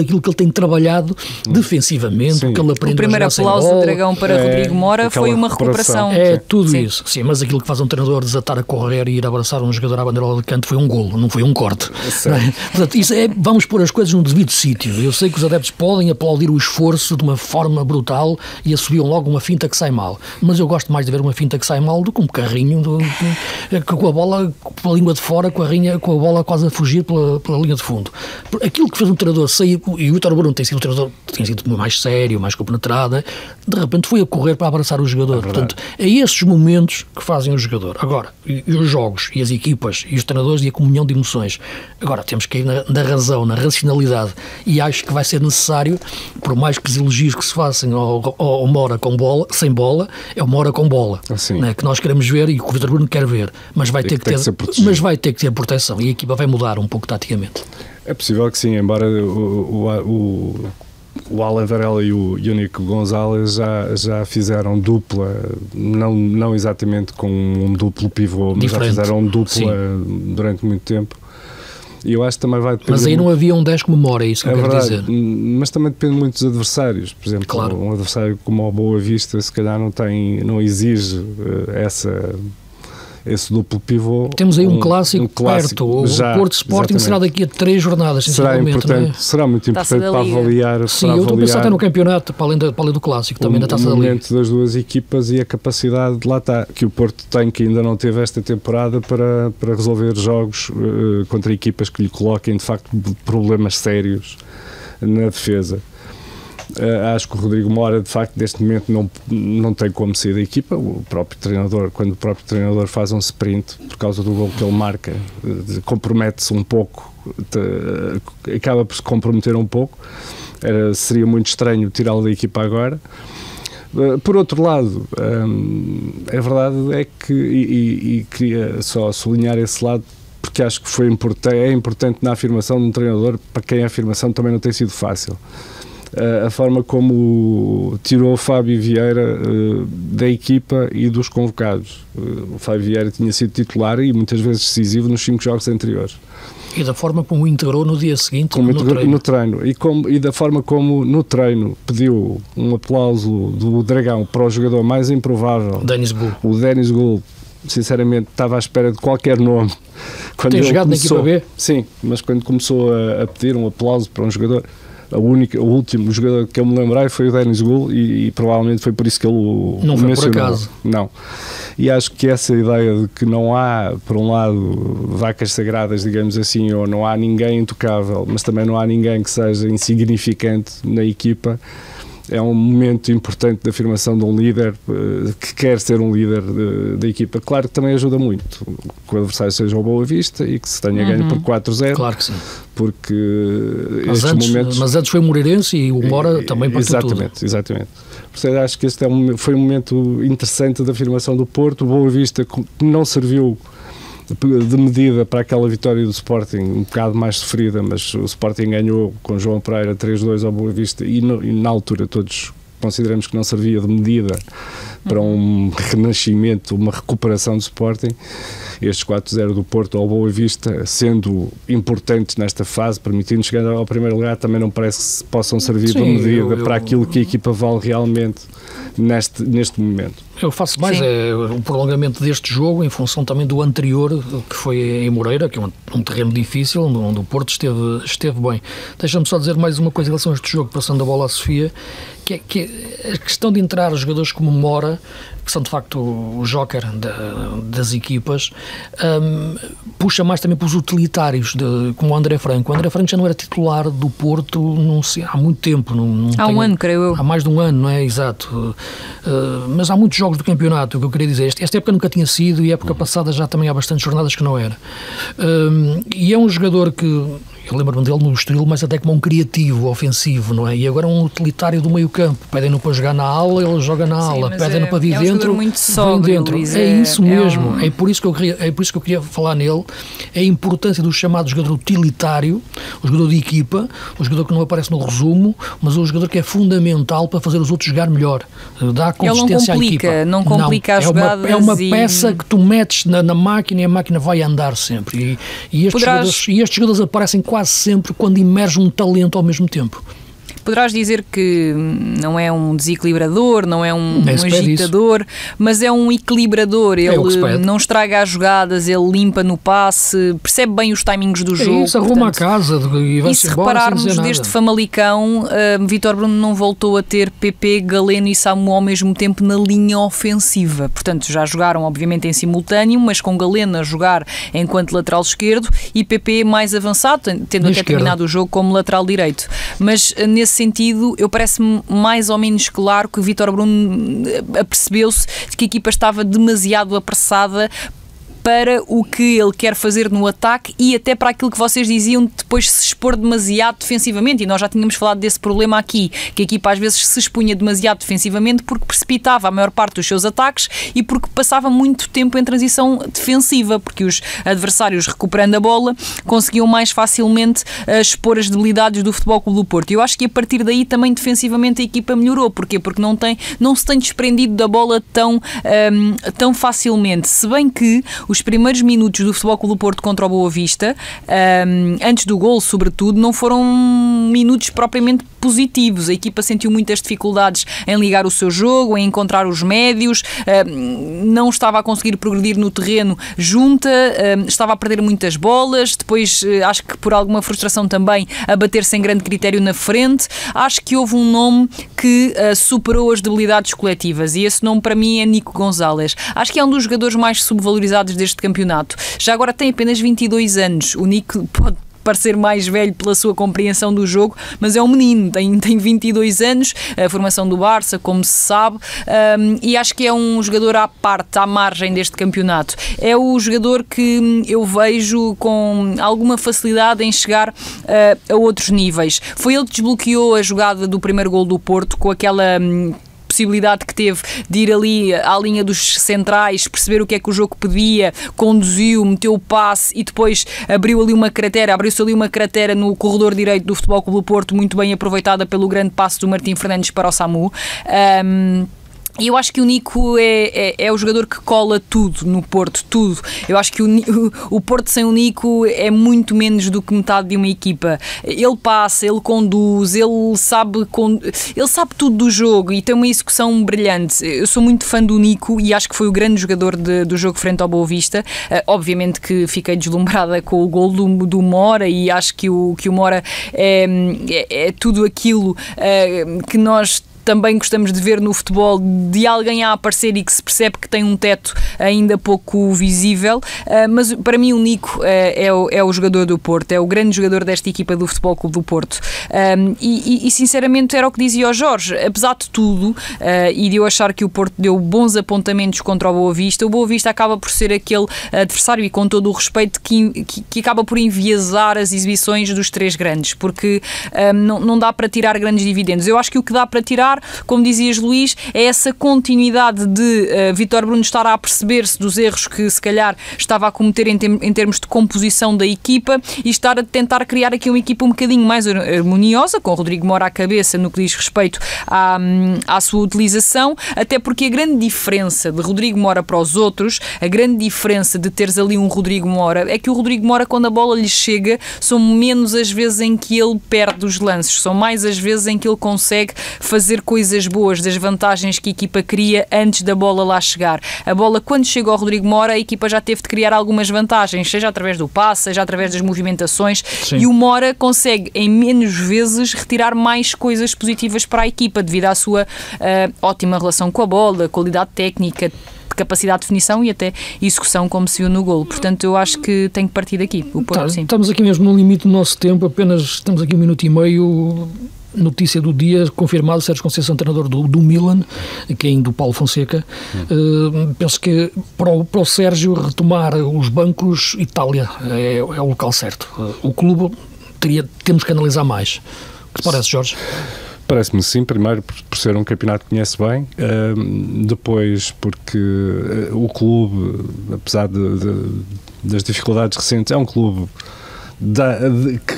aquilo que ele tem trabalhado defensivamente, o que ele aprendeu. O primeiro aplauso do Dragão para Rodrigo Mora foi uma recuperação. É tudo isso. Sim, mas aquilo que faz um treinador desatar a correr e ir abraçar um jogador à bandeirola de canto foi um golo, não foi um corte. Não é? Portanto, isso vamos pôr as coisas no devido sítio. Eu sei que os adeptos podem aplaudir o esforço de uma forma brutal e assobiam logo uma finta que sai mal, mas eu gosto mais de ver uma finta que sai mal do que um carrinho com a bola pela língua de fora, com a bola quase a fugir pela linha de fundo. Aquilo que fez um treinador sair, e o Vítor Bruno tem sido um treinador tem sido mais sério, mais compenetrado, de repente foi a correr para abraçar o jogador. Portanto, é esses momentos que fazem o jogador. Agora, e os jogos, e as equipas, e os treinadores, e a comunhão de emoções. Agora, temos que ir na razão, na racionalidade, e acho que vai ser necessário, por mais que os elogios que se façam ao Mora com bola, sem bola, é o Mora com bola, né, que nós queremos ver e que o Vítor Bruno quer ver, mas vai ter que ter proteção, e a equipa vai mudar um pouco taticamente. É possível que sim, embora o Alan Varela e o Nico Gonzalez já fizeram dupla, não exatamente com um duplo pivô, mas diferente. Já fizeram dupla durante muito tempo. E eu acho que também vai depender. Mas aí não havia um 10 como Mora, é isso que eu quero dizer. Mas também depende muito dos adversários. Por exemplo, um adversário como o Boa Vista, se calhar não exige esse duplo pivô. Temos aí um clássico perto. O Porto Sporting será daqui a 3 jornadas. Será muito importante para avaliar. Sim, eu estou a pensar até no campeonato, para além do clássico, também da Taça da Liga. O momento das duas equipas e a capacidade de lá está, que o Porto tem, que ainda não teve esta temporada para resolver jogos contra equipas que lhe coloquem de facto problemas sérios na defesa. Acho que o Rodrigo Mora, de facto, neste momento não tem como sair da equipa. O próprio treinador, quando o próprio treinador faz um sprint por causa do gol que ele marca, compromete-se um pouco, acaba por se comprometer um pouco. seria muito estranho tirá-lo da equipa agora. Por outro lado, a verdade é que, e queria só sublinhar esse lado, porque acho que é importante na afirmação de um treinador, para quem a afirmação também não tem sido fácil. A forma como tirou o Fábio Vieira da equipa e dos convocados. O Fábio Vieira tinha sido titular e muitas vezes decisivo nos 5 jogos anteriores. E da forma como o integrou no dia seguinte no treino. E da forma como no treino pediu um aplauso do Dragão para o jogador mais improvável, o Denis Gould. Sinceramente estava à espera de qualquer nome. Tem jogado na equipa B? Sim, mas quando começou a pedir um aplauso para um jogador, o último jogador que eu me lembrei foi o Denis Gould e provavelmente foi por isso que ele o não foi mencionou. Por acaso. Não. E acho que essa ideia de que não há, por um lado, vacas sagradas, digamos assim, ou não há ninguém intocável, mas também não há ninguém que seja insignificante na equipa, é um momento importante da afirmação de um líder que quer ser um líder da equipa. Claro que também ajuda muito que o adversário seja o Boa Vista e que se tenha ganho por 4-0. Claro que sim. Porque mas antes foi o Moreirense e o Mora também partiu tudo. Exatamente. Portanto, acho que este foi um momento interessante da afirmação do Porto. O Boa Vista não serviu de medida para aquela vitória do Sporting, um bocado mais sofrida, mas o Sporting ganhou com João Pereira 3-2 ao Boa Vista e na altura todos consideramos que não servia de medida para um renascimento, uma recuperação do Sporting. Estes 4-0 do Porto ao Boa Vista, sendo importantes nesta fase, permitindo chegar ao primeiro lugar, também não parece que possam servir de medida para aquilo que a equipa vale realmente neste momento. Eu faço mais o prolongamento deste jogo em função também do anterior, que foi em Moreira, que é um terreno difícil, onde o Porto esteve bem. Deixa-me só dizer mais uma coisa em relação a este jogo, passando a bola à Sofia, que é a questão de entrar jogadores como Mora, que são de facto o joker das equipas, puxa mais também para os utilitários, como o André Franco. O André Franco já não era titular do Porto há muito tempo. Há um ano, creio eu. Há mais de um ano, não é? Exato. Mas há muitos jogos do campeonato, o que eu queria dizer. Esta época nunca tinha sido e a época passada já também há bastantes jornadas que não era. E é um jogador que, eu lembro-me dele no Estoril, mas até como um criativo, ofensivo, não é? E agora um utilitário do meio campo. Pedem-no para jogar na ala, ele joga na ala. Pedem-no para vir dentro, muito sóbrio, dentro. Luís, é isso mesmo. É por isso que eu queria falar nele. A importância do chamado jogador utilitário, o jogador de equipa, o jogador que não aparece no resumo, mas o jogador que é fundamental para fazer os outros jogar melhor. Dá consistência à equipa. Não complica as jogadas. É uma peça que tu metes na máquina e a máquina vai andar sempre. E estes jogadores aparecem quase sempre quando emerge um talento ao mesmo tempo. Poderás dizer que não é um desequilibrador, não é um agitador, mas é um equilibrador. Ele não estraga as jogadas, ele limpa no passe, percebe bem os timings do jogo. Isso, arruma a casa e vai-se embora. Se repararmos deste Famalicão, Vítor Bruno não voltou a ter PP, Galeno e Samu ao mesmo tempo na linha ofensiva. Portanto, já jogaram obviamente em simultâneo, mas com Galeno a jogar enquanto lateral esquerdo e PP mais avançado, tendo até terminado o jogo como lateral direito. Mas nesse sentido, eu parece-me mais ou menos claro que o Vítor Bruno apercebeu-se de que a equipa estava demasiado apressada para o que ele quer fazer no ataque e até para aquilo que vocês diziam de depois se expor demasiado defensivamente, e nós já tínhamos falado desse problema aqui, que a equipa às vezes se expunha demasiado defensivamente porque precipitava a maior parte dos seus ataques e porque passava muito tempo em transição defensiva, porque os adversários, recuperando a bola, conseguiam mais facilmente expor as debilidades do Futebol Clube do Porto. E eu acho que a partir daí também defensivamente a equipa melhorou. Porquê? Porque não se tem desprendido da bola tão facilmente, se bem que os primeiros minutos do Futebol Clube do Porto contra o Boa Vista, antes do gol sobretudo, não foram minutos propriamente positivos. A equipa sentiu muitas dificuldades em ligar o seu jogo, em encontrar os médios, não estava a conseguir progredir no terreno junta, estava a perder muitas bolas, depois acho que por alguma frustração também a bater sem grande critério na frente. Acho que houve um nome que superou as debilidades coletivas e esse nome para mim é Nico Gonzalez. Acho que é um dos jogadores mais subvalorizados deste campeonato. Já agora tem apenas 22 anos. O Nico parecer mais velho pela sua compreensão do jogo, mas é um menino, tem 22 anos, a formação do Barça, como se sabe, e acho que é um jogador à parte, à margem deste campeonato. É o jogador que eu vejo com alguma facilidade em chegar a outros níveis. Foi ele que desbloqueou a jogada do primeiro gol do Porto, com aquela possibilidade que teve de ir ali à linha dos centrais, perceber o que é que o jogo pedia, conduziu, meteu o passe e depois abriu-se ali uma cratera no corredor direito do Futebol Clube do Porto, muito bem aproveitada pelo grande passe do Martim Fernandes para o Samu. E eu acho que o Nico é o jogador que cola tudo no Porto, tudo. Eu acho que o Porto sem o Nico é muito menos do que metade de uma equipa. Ele passa, ele conduz, ele sabe tudo do jogo e tem uma execução brilhante. Eu sou muito fã do Nico e acho que foi o grande jogador do jogo frente ao Boa Vista. Obviamente que fiquei deslumbrada com o gol do Mora e acho que o Mora é tudo aquilo que nós também gostamos de ver no futebol, de alguém a aparecer e que se percebe que tem um teto ainda pouco visível, mas para mim o Nico é o jogador do Porto, é o grande jogador desta equipa do Futebol Clube do Porto, e sinceramente era o que dizia o Jorge, apesar de tudo, e de eu achar que o Porto deu bons apontamentos contra o Boa Vista, o Boa Vista acaba por ser aquele adversário, e com todo o respeito, que acaba por enviesar as exibições dos três grandes, porque não dá para tirar grandes dividendos. Eu acho que o que dá para tirar, como dizias, Luís, é essa continuidade de Vítor Bruno estar a perceber-se dos erros que se calhar estava a cometer em termos de composição da equipa e estar a tentar criar aqui uma equipa um bocadinho mais harmoniosa, com o Rodrigo Mora à cabeça no que diz respeito à sua utilização, até porque a grande diferença de Rodrigo Mora para os outros, a grande diferença de teres ali um Rodrigo Mora, é que o Rodrigo Mora, quando a bola lhe chega, são menos as vezes em que ele perde os lances, são mais as vezes em que ele consegue fazer coisas boas, das vantagens que a equipa cria antes da bola lá chegar. A bola, quando chega ao Rodrigo Mora, a equipa já teve de criar algumas vantagens, seja através do passe, seja através das movimentações. Sim. E o Mora consegue, em menos vezes, retirar mais coisas positivas para a equipa, devido à sua ótima relação com a bola, qualidade técnica, capacidade de definição e até execução, como se viu no golo. Portanto, eu acho que tem que partir daqui. O Porto, sim. Estamos aqui mesmo no limite do nosso tempo, apenas estamos aqui 1 minuto e meio. Notícia do dia, confirmado, Sérgio Conceição, treinador do Milan, que é do Paulo Fonseca. Penso que para o Sérgio retomar os bancos, Itália é o local certo. O clube temos que analisar mais. O que te parece, Jorge? Parece-me sim, primeiro por ser um campeonato que conhece bem, depois porque o clube, apesar das dificuldades recentes, é um clube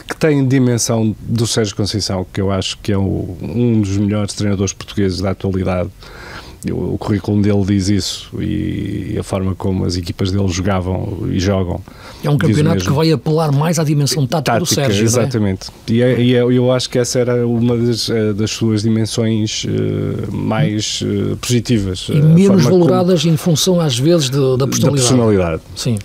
que tem dimensão do Sérgio Conceição, que eu acho que é um dos melhores treinadores portugueses da atualidade. O currículo dele diz isso, e a forma como as equipas dele jogavam e jogam. É um campeonato que vai apelar mais à dimensão tática do Sérgio. Exatamente. Não é? E eu acho que essa era uma das suas dimensões mais positivas. E menos valoradas em função, às vezes, da personalidade. Da personalidade. Sim.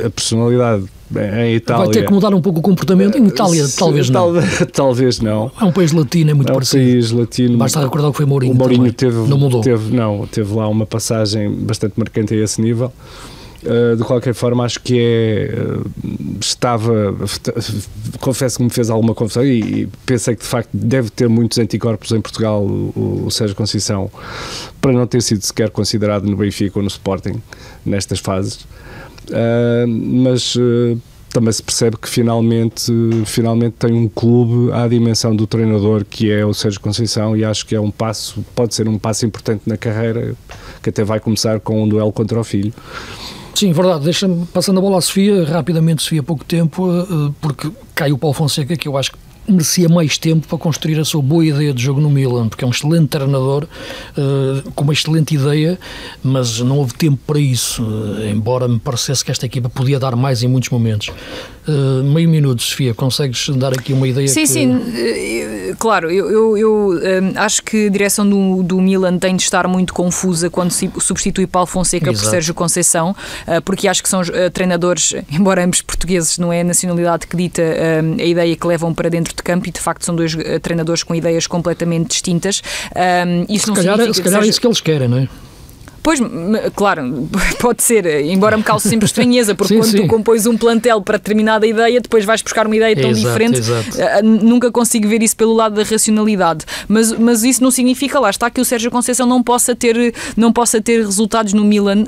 A personalidade em Itália... Vai ter que mudar um pouco o comportamento. Em Itália, talvez não. Talvez não. É um país latino, é muito parecido. É um país latino. Basta recordar que foi Mourinho. O Mourinho não mudou. Teve lá uma passagem bastante marcante a esse nível. De qualquer forma, acho que confesso que me fez alguma confusão e pensei que de facto deve ter muitos anticorpos em Portugal o Sérgio Conceição, para não ter sido sequer considerado no Benfica ou no Sporting nestas fases, mas também se percebe que finalmente tem um clube à dimensão do treinador, que é o Sérgio Conceição, e acho que pode ser um passo importante na carreira, que até vai começar com um duelo contra o filho. Sim, verdade. Deixa-me, passando a bola à Sofia, rapidamente, Sofia, pouco tempo, porque cai o Paulo Fonseca, que eu acho que merecia mais tempo para construir a sua boa ideia de jogo no Milan, porque é um excelente treinador, com uma excelente ideia, mas não houve tempo para isso, embora me parecesse que esta equipa podia dar mais em muitos momentos. Meio minuto, Sofia, consegues dar aqui uma ideia? Sim, sim, claro, eu acho que a direção do Milan tem de estar muito confusa quando se substitui Paulo Fonseca por Sérgio Conceição, porque acho que são treinadores, embora ambos portugueses, não é a nacionalidade que dita a ideia que levam para dentro de campo, e de facto são dois treinadores com ideias completamente distintas. Isso se calhar é isso que eles querem, não é? Pois, claro, pode ser, embora me cause sempre estranheza, porque quando tu compões um plantel para determinada ideia, depois vais buscar uma ideia tão diferente. Nunca consigo ver isso pelo lado da racionalidade. Mas isso não significa, lá está, que o Sérgio Conceição não possa ter resultados no Milan.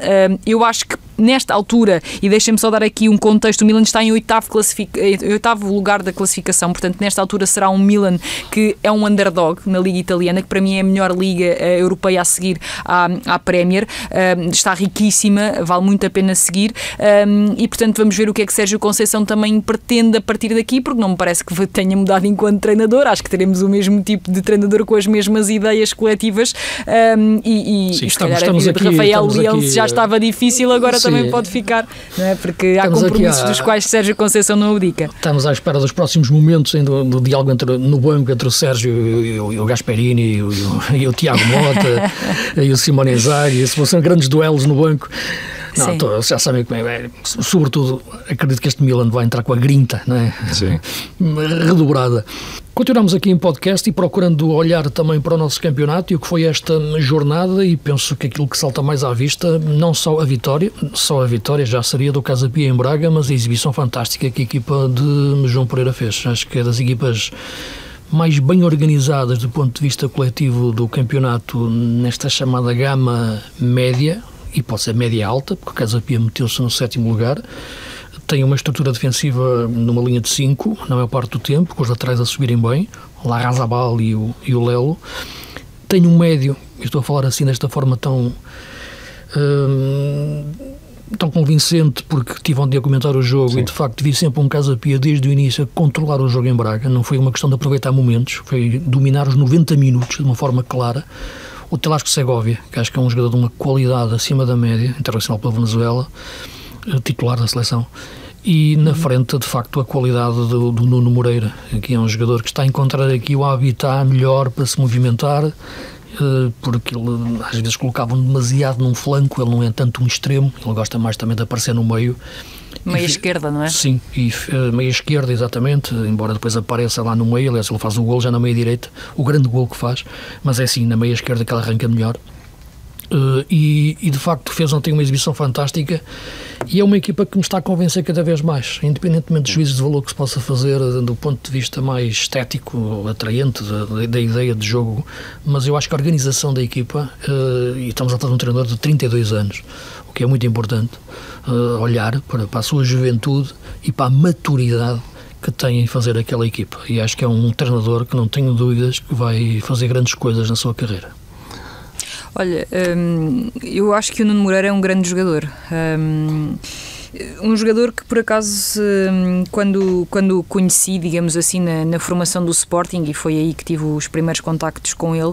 Eu acho que nesta altura, e deixem-me só dar aqui um contexto, o Milan está em oitavo lugar da classificação, portanto nesta altura será um Milan que é um underdog na Liga Italiana, que para mim é a melhor liga europeia a seguir à Premier, está riquíssima, vale muito a pena seguir, e portanto vamos ver o que é que Sérgio Conceição também pretende a partir daqui, porque não me parece que tenha mudado enquanto treinador, acho que teremos o mesmo tipo de treinador com as mesmas ideias coletivas, e se calhar a vida de Rafael Leão já estava difícil, agora também pode ficar, não é? Porque há compromissos dos quais Sérgio Conceição não abdica. Estamos à espera dos próximos momentos do diálogo no banco entre o Sérgio e o Gasperini e o Tiago Mota e o Simone Inzaghi. São grandes duelos no banco. Não, já sabem como é. Sobretudo, acredito que este Milan vai entrar com a grinta, não é? Sim. Redobrada. Continuamos aqui em podcast e procurando olhar também para o nosso campeonato e o que foi esta jornada, e penso que aquilo que salta mais à vista, não só a vitória já seria do Casa Pia em Braga, mas a exibição fantástica que a equipa de João Pereira fez. Acho que é das equipas mais bem organizadas do ponto de vista coletivo do campeonato nesta chamada gama média, e pode ser média alta, porque o Casa Pia meteu-se no 7º lugar. Tem uma estrutura defensiva numa linha de 5, na maior parte do tempo, com os laterais a subirem bem, o Larrazabal e o Lelo. Tem um médio, eu estou a falar assim desta forma tão convincente, porque tive ontem a comentar o jogo. Sim. E de facto vi sempre um Casa Pia desde o início a controlar o jogo em Braga, não foi uma questão de aproveitar momentos, foi dominar os 90 minutos de uma forma clara. O Telasco Segovia, que acho que é um jogador de uma qualidade acima da média, internacional pela Venezuela, titular da seleção, e na frente, de facto, a qualidade do Nuno Moreira, que é um jogador que está a encontrar aqui o habitat melhor para se movimentar, porque ele às vezes colocava-o demasiado num flanco, ele não é tanto um extremo, ele gosta mais também de aparecer no meio. Meia esquerda, não é? Sim, e meia esquerda, exatamente, embora depois apareça lá no meio. Aliás, ele faz o golo já na meia direita, o grande golo que faz, mas é assim, na meia esquerda que ele arranca melhor. E de facto fez ontem uma exibição fantástica, e é uma equipa que me está a convencer cada vez mais, independentemente dos juízos de valor que se possa fazer do ponto de vista mais estético, atraente da ideia de jogo, mas eu acho que a organização da equipa, e estamos a falar de um treinador de 32 anos, o que é muito importante, olhar para a sua juventude e para a maturidade que tem em fazer aquela equipa, e acho que é um treinador que não tenho dúvidas que vai fazer grandes coisas na sua carreira. Olha, eu acho que o Nuno Moreira é um grande jogador. Um jogador que, por acaso, quando o conheci, digamos assim, na formação do Sporting, e foi aí que tive os primeiros contactos com ele,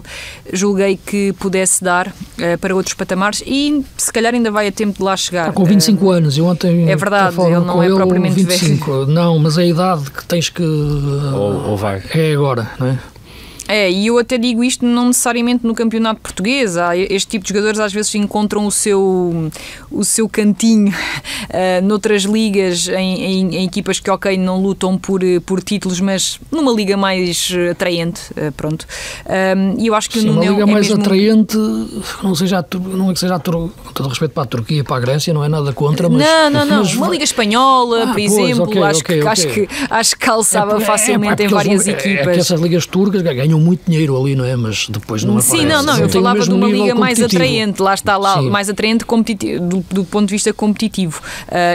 julguei que pudesse dar para outros patamares, e se calhar ainda vai a tempo de lá chegar. Está com 25 anos, eu ontem... É verdade, ele não é propriamente 25, velho. Não, mas é a idade que tens que... Ou vai. É agora, não é? E eu até digo isto não necessariamente no campeonato português. Este tipo de jogadores às vezes encontram o seu cantinho noutras ligas, em equipas que, ok, não lutam por títulos, mas numa liga mais atraente, pronto. E eu acho que sim, o Nuno uma liga mais mesmo... atraente, não é que seja com todo respeito para a Turquia e para a Grécia, não é nada contra, mas... Não, uma liga espanhola, por exemplo, acho que calçava facilmente em várias equipas. É que essas ligas turcas ganham muito dinheiro ali, não é? Mas depois não aparece. Sim, eu falava de uma liga mais atraente, lá está, mais atraente do ponto de vista competitivo.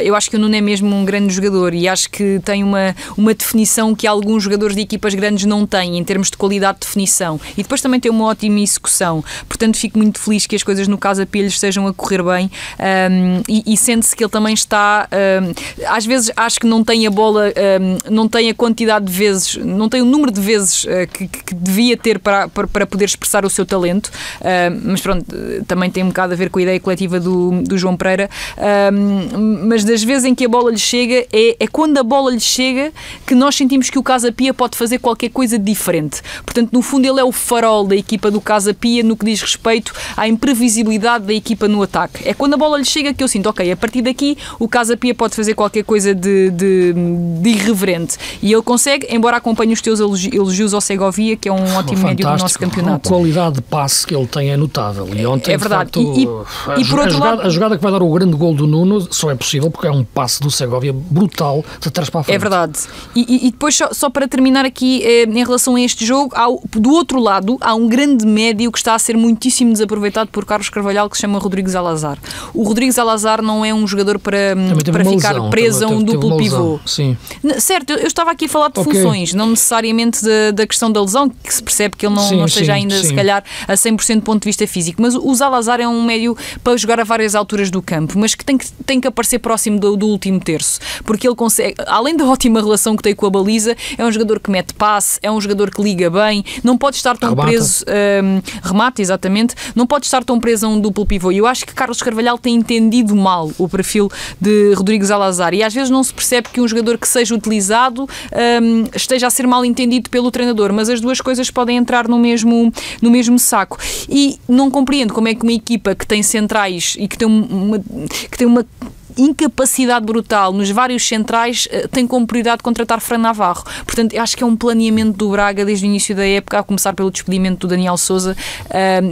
Eu acho que o Nuno é mesmo um grande jogador, e acho que tem uma definição que alguns jogadores de equipas grandes não têm, em termos de qualidade de definição, e depois também tem uma ótima execução. Portanto, fico muito feliz que as coisas no Casa Pia estejam a correr bem, e sente-se que ele também está, às vezes acho que não tem a bola, não tem a quantidade de vezes, não tem o número de vezes que devia ter para poder expressar o seu talento, mas pronto, também tem um bocado a ver com a ideia coletiva do João Pereira, mas das vezes em que a bola lhe chega, é quando a bola lhe chega que nós sentimos que o Casa Pia pode fazer qualquer coisa diferente. Portanto, no fundo, ele é o farol da equipa do Casa Pia no que diz respeito à imprevisibilidade da equipa no ataque. É quando a bola lhe chega que eu sinto, ok, a partir daqui o Casa Pia pode fazer qualquer coisa de irreverente, e ele consegue, embora acompanhe os teus elogios ao Segovia, que é um ótimo médio do nosso campeonato. A qualidade de passe que ele tem é notável. E ontem, é verdade. E por outro lado, a jogada que vai dar o grande gol do Nuno só é possível porque é um passe do Segovia brutal de trás para a frente. É verdade. E depois, só para terminar aqui, em relação a este jogo, do outro lado, há um grande médio que está a ser muitíssimo desaproveitado por Carlos Carvalhal, que se chama Rodrigo Salazar. O Rodrigo Salazar não é um jogador para ficar preso a um duplo pivô. Sim. Certo, eu estava aqui a falar de funções, não necessariamente da questão da lesão, que se percebe que ele não esteja ainda, se calhar, a 100% do ponto de vista físico. Mas o Salazar é um médio para jogar a várias alturas do campo, mas que tem que aparecer próximo do último terço, porque ele consegue, além da ótima relação que tem com a baliza, é um jogador que mete passe, é um jogador que liga bem, não pode estar tão preso, remata, exatamente, não pode estar tão preso a um duplo pivô. E eu acho que Carlos Carvalhal tem entendido mal o perfil de Rodrigo Salazar, e às vezes não se percebe que um jogador que seja utilizado esteja a ser mal entendido pelo treinador, mas as duas coisas podem entrar no mesmo saco. E não compreendo como é que uma equipa que tem centrais e que tem uma incapacidade brutal nos vários centrais tem como prioridade contratar Fran Navarro. Portanto, acho que é um planeamento do Braga desde o início da época, a começar pelo despedimento do Daniel Sousa,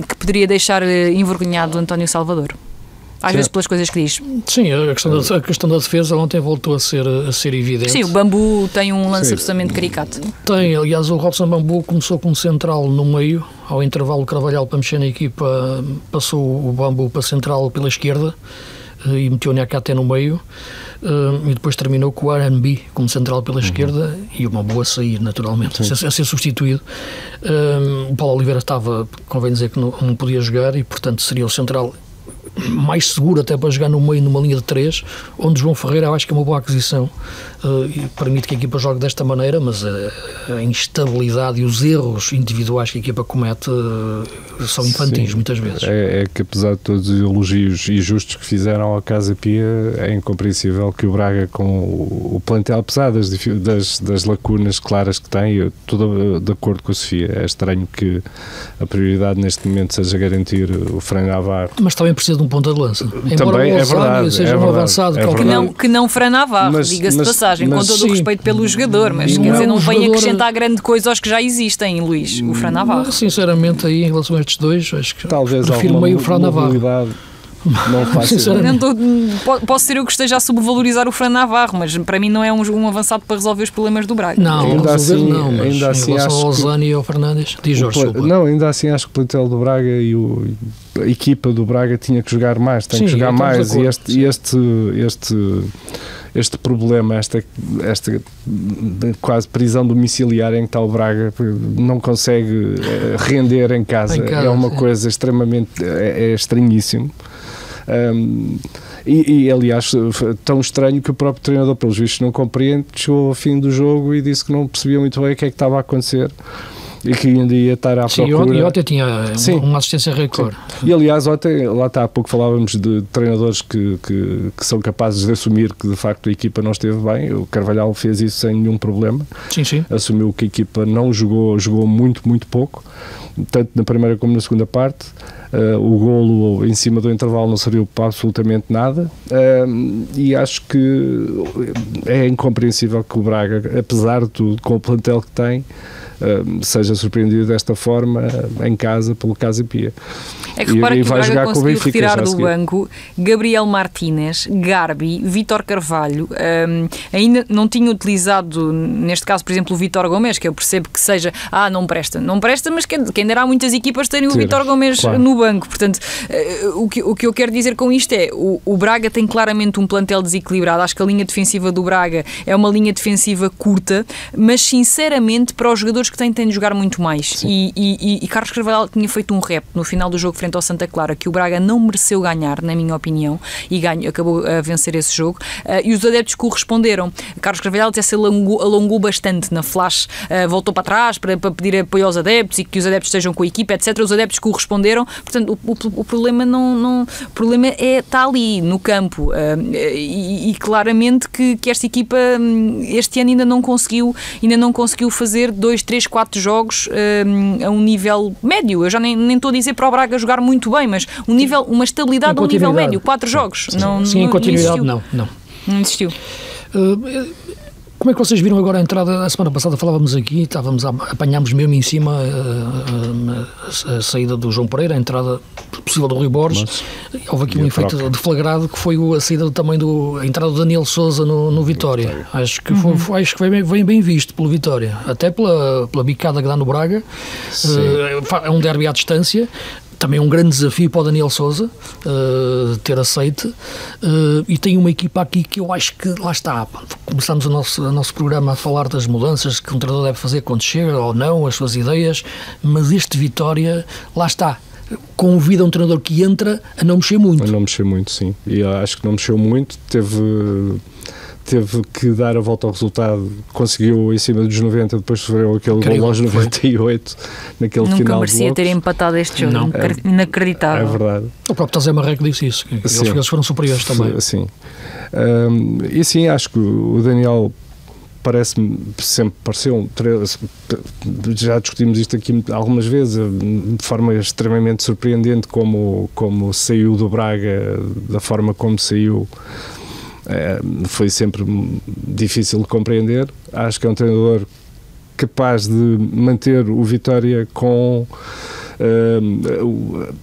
que poderia deixar envergonhado António Salvador. Às vezes pelas coisas que diz. Sim, a questão da defesa ontem voltou a ser evidente. Sim, o Bambu tem um lance absolutamente caricato. Tem, aliás, o Robson Bambu começou como central no meio, ao intervalo Carvalhal para mexer na equipa, passou o Bambu para central pela esquerda e meteu o Niakate no meio, e depois terminou com o R&B como central pela esquerda e o Bambu a sair, naturalmente, a ser substituído. O Paulo Oliveira estava, convém dizer que não podia jogar e, portanto, seria o central mais seguro até para jogar no meio numa linha de 3, onde João Ferreira eu acho que é uma boa aquisição e permite que a equipa jogue desta maneira, mas a instabilidade e os erros individuais que a equipa comete são infantis muitas vezes. É que apesar de todos os elogios injustos que fizeram ao Casa Pia, é incompreensível que o Braga, com o plantel, apesar das lacunas claras que tem, eu estou de acordo com a Sofia, é estranho que a prioridade neste momento seja garantir o Fran Navarro. Mas também precisa de um ponta de lança. Embora também é verdade, seja um avançado. Que não Fran Navarro, diga-se de passagem, com todo o respeito pelo jogador, mas quer dizer, não vem acrescentar grande coisa aos que já existem, Luís, o Fran Navarro. Sinceramente, aí em relação a estes dois, acho que talvez prefiro meio Fran Navarro. Não faço posso ser eu que esteja a subvalorizar o Fran Navarro, mas para mim não é um avançado para resolver os problemas do Braga. Não, ainda assim acho ao Zani e ao Fernandes. Ainda assim acho que o plantel do Braga e a equipa do Braga tinha que jogar mais, tem que jogar mais, e este problema, esta quase prisão domiciliar em que está o Braga, não consegue render em casa, é uma coisa extremamente estranhíssimo. E aliás, tão estranho que o próprio treinador, pelos vistos, não compreende, chegou ao fim do jogo e disse que não percebia muito bem o que é que estava a acontecer e que ainda ia estar à procura. E ontem tinha uma assistência recorde. E aliás, ontem, lá está, há pouco falávamos de treinadores que são capazes de assumir que de facto a equipa não esteve bem. O Carvalhal fez isso sem nenhum problema. Sim. Assumiu que a equipa não jogou muito, muito pouco, tanto na primeira como na segunda parte. O golo em cima do intervalo não serviu para absolutamente nada, e acho que é incompreensível que o Braga, apesar de tudo, com o plantel que tem, seja surpreendido desta forma em casa pelo Casa Pia. É que repara que o Braga conseguiu retirar do banco Gabriel Martínez, Garbi, Vítor Carvalho, ainda não tinha utilizado, neste caso, por exemplo, o Vítor Gomes, que eu percebo que seja, não presta, mas quem dirá muitas equipas terem o Vítor Gomes no banco. Portanto, o que eu quero dizer com isto é, o Braga tem claramente um plantel desequilibrado. Acho que a linha defensiva do Braga é uma linha defensiva curta, mas sinceramente para os jogadores que têm de jogar muito mais. E Carlos Carvalhal tinha feito um rap no final do jogo frente ao Santa Clara, que o Braga não mereceu ganhar, na minha opinião, e acabou a vencer esse jogo, e os adeptos corresponderam. Carlos Carvalhal até se alongou bastante na flash, voltou para trás para pedir apoio aos adeptos e que os adeptos estejam com a equipa, etc. Os adeptos corresponderam, portanto o problema o problema está ali no campo, e claramente que esta equipa este ano ainda não conseguiu fazer 2, 3, 4 jogos a um nível médio. Eu já nem estou a dizer para o Braga jogar muito bem, mas uma estabilidade a um nível médio, 4 jogos. Sim, em continuidade não existiu. Como é que vocês viram agora a entrada? A semana passada falávamos aqui, apanhámos mesmo em cima a saída do João Pereira, a entrada possível do Rui Borges. Houve aqui um efeito deflagrado que foi a saída também a entrada do Daniel Sousa no Vitória. Acho que foi bem visto pelo Vitória, até pela bicada que dá no Braga. É um derby à distância. Também é um grande desafio para o Daniel Sousa ter aceite, e tem uma equipa aqui que eu acho que, lá está, começamos o nosso programa a falar das mudanças que um treinador deve fazer quando chega ou não, as suas ideias, mas este Vitória, lá está, convida um treinador que entra a não mexer muito. A não mexer muito, sim, e eu acho que não mexeu muito, teve que dar a volta ao resultado, conseguiu em cima dos 90, depois sofreu aquele gol aos 98 naquele Nunca final. Nunca merecia ter empatado este jogo, inacreditável. É verdade. O próprio Zé Marreco disse isso, que eles foram superiores também. Sim. E sim, acho que o Daniel sempre pareceu já discutimos isto aqui algumas vezes, de forma extremamente surpreendente como saiu do Braga, da forma como saiu. Foi sempre difícil de compreender. Acho que é um treinador capaz de manter o Vitória com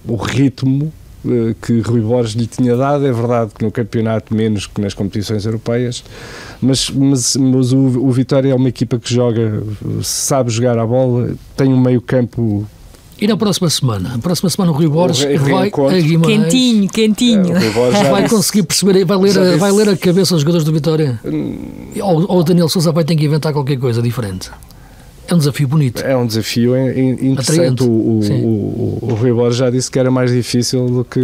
o ritmo que Rui Borges lhe tinha dado. É verdade que no campeonato menos que nas competições europeias, mas o Vitória é uma equipa que joga, sabe jogar a bola, tem um meio campo. E na próxima semana? Na próxima semana o Rui Borges vai a Guimarães. Quentinho. Vai conseguir perceber, vai ler a cabeça dos jogadores do Vitória? Ou o Daniel Sousa vai ter que inventar qualquer coisa diferente? É um desafio bonito. É um desafio interessante. O Rui Borges já disse que era mais difícil do que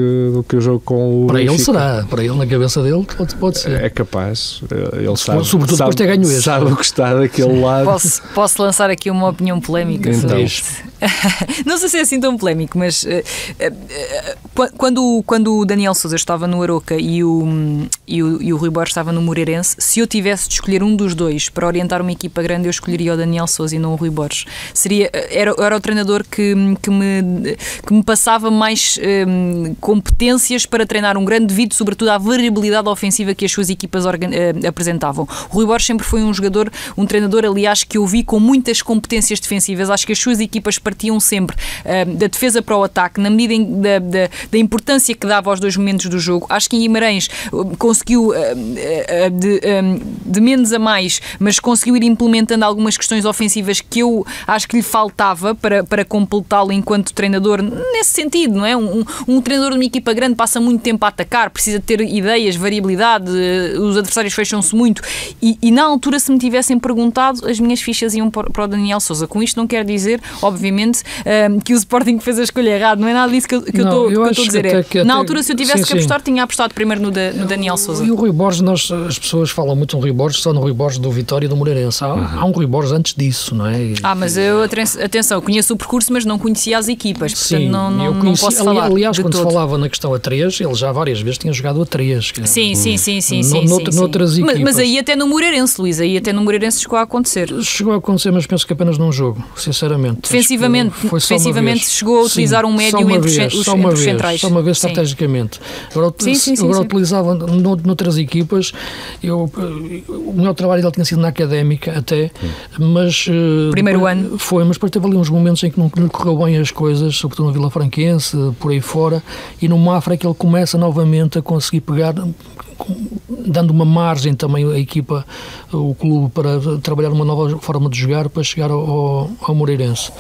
o jogo com o Para Benfica. ele será. Para ele, na cabeça dele, pode ser. É capaz. Ele sabe. Sobretudo depois de ter ganho este. Sabe o que está daquele lado. Posso lançar aqui uma opinião polémica sobre isto? Não sei se é assim tão polémico, mas quando o Daniel Sousa estava no Aroca e o Rui Borges estava no Moreirense, se eu tivesse de escolher um dos dois para orientar uma equipa grande, eu escolheria o Daniel Sousa e não o Rui Borges. Era o treinador que me passava mais competências para treinar um grande devido, sobretudo à variabilidade ofensiva que as suas equipas apresentavam. O Rui Borges sempre foi um treinador, aliás, que eu vi com muitas competências defensivas. Acho que as suas equipas partiam sempre da defesa para o ataque, na medida da importância que dava aos dois momentos do jogo. Acho que em Guimarães conseguiu de menos a mais, mas conseguiu ir implementando algumas questões ofensivas que eu acho que lhe faltava para completá-lo enquanto treinador, nesse sentido, não é? Um treinador de uma equipa grande passa muito tempo a atacar, precisa ter ideias, variabilidade, os adversários fecham-se muito e na altura, se me tivessem perguntado, as minhas fichas iam para o Daniel Sousa. Com isto não quer dizer, obviamente, que o Sporting fez a escolha errada, não é nada disso que eu estou a dizer. Na altura, se eu tivesse que apostar, tinha apostado primeiro no Daniel Sousa. E o Rui Borges, as pessoas falam muito no Rui Borges, só no Rui Borges do Vitória e do Moreirense. Há um Rui Borges antes disso, não é? Mas atenção, conheço o percurso, mas não conhecia as equipas, portanto não posso falar. Aliás, quando se falava na questão a 3, ele já várias vezes tinha jogado a 3. Sim. Noutras equipas. Mas aí até no Moreirense, Luís, chegou a acontecer. Chegou a acontecer, mas penso que apenas num jogo, sinceramente. Defensivamente chegou a utilizar um médio entre os centrais. Só uma vez estrategicamente. Agora utilizava noutras equipas. O melhor trabalho dele tinha sido na Académica até, mas primeiro ano mas depois teve ali uns momentos em que não lhe correu bem as coisas, sobretudo no Vila Franquense, por aí fora, e no Mafra é que ele começa novamente a conseguir pegar, dando uma margem também à equipa, o clube, para trabalhar uma nova forma de jogar para chegar ao Moreirense.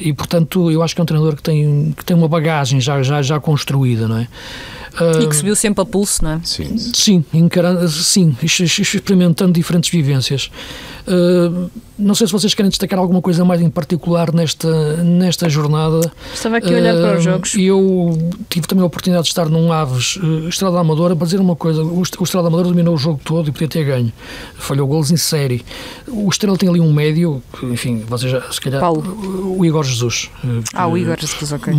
E portanto eu acho que é um treinador que tem uma bagagem já construída, não é? E que subiu sempre a pulso, não é? Sim, experimentando diferentes vivências. Não sei se vocês querem destacar alguma coisa mais em particular nesta jornada. Estava aqui a olhar para os jogos. Eu tive também a oportunidade de estar num Aves Estrela da Amadora, para dizer uma coisa: o Estrela da Amadora dominou o jogo todo e podia ter ganho. Falhou golos em série. O Estrela tem ali um médio, enfim, vocês já, se calhar. Paulo. O Igor Jesus. O Igor Jesus, ok.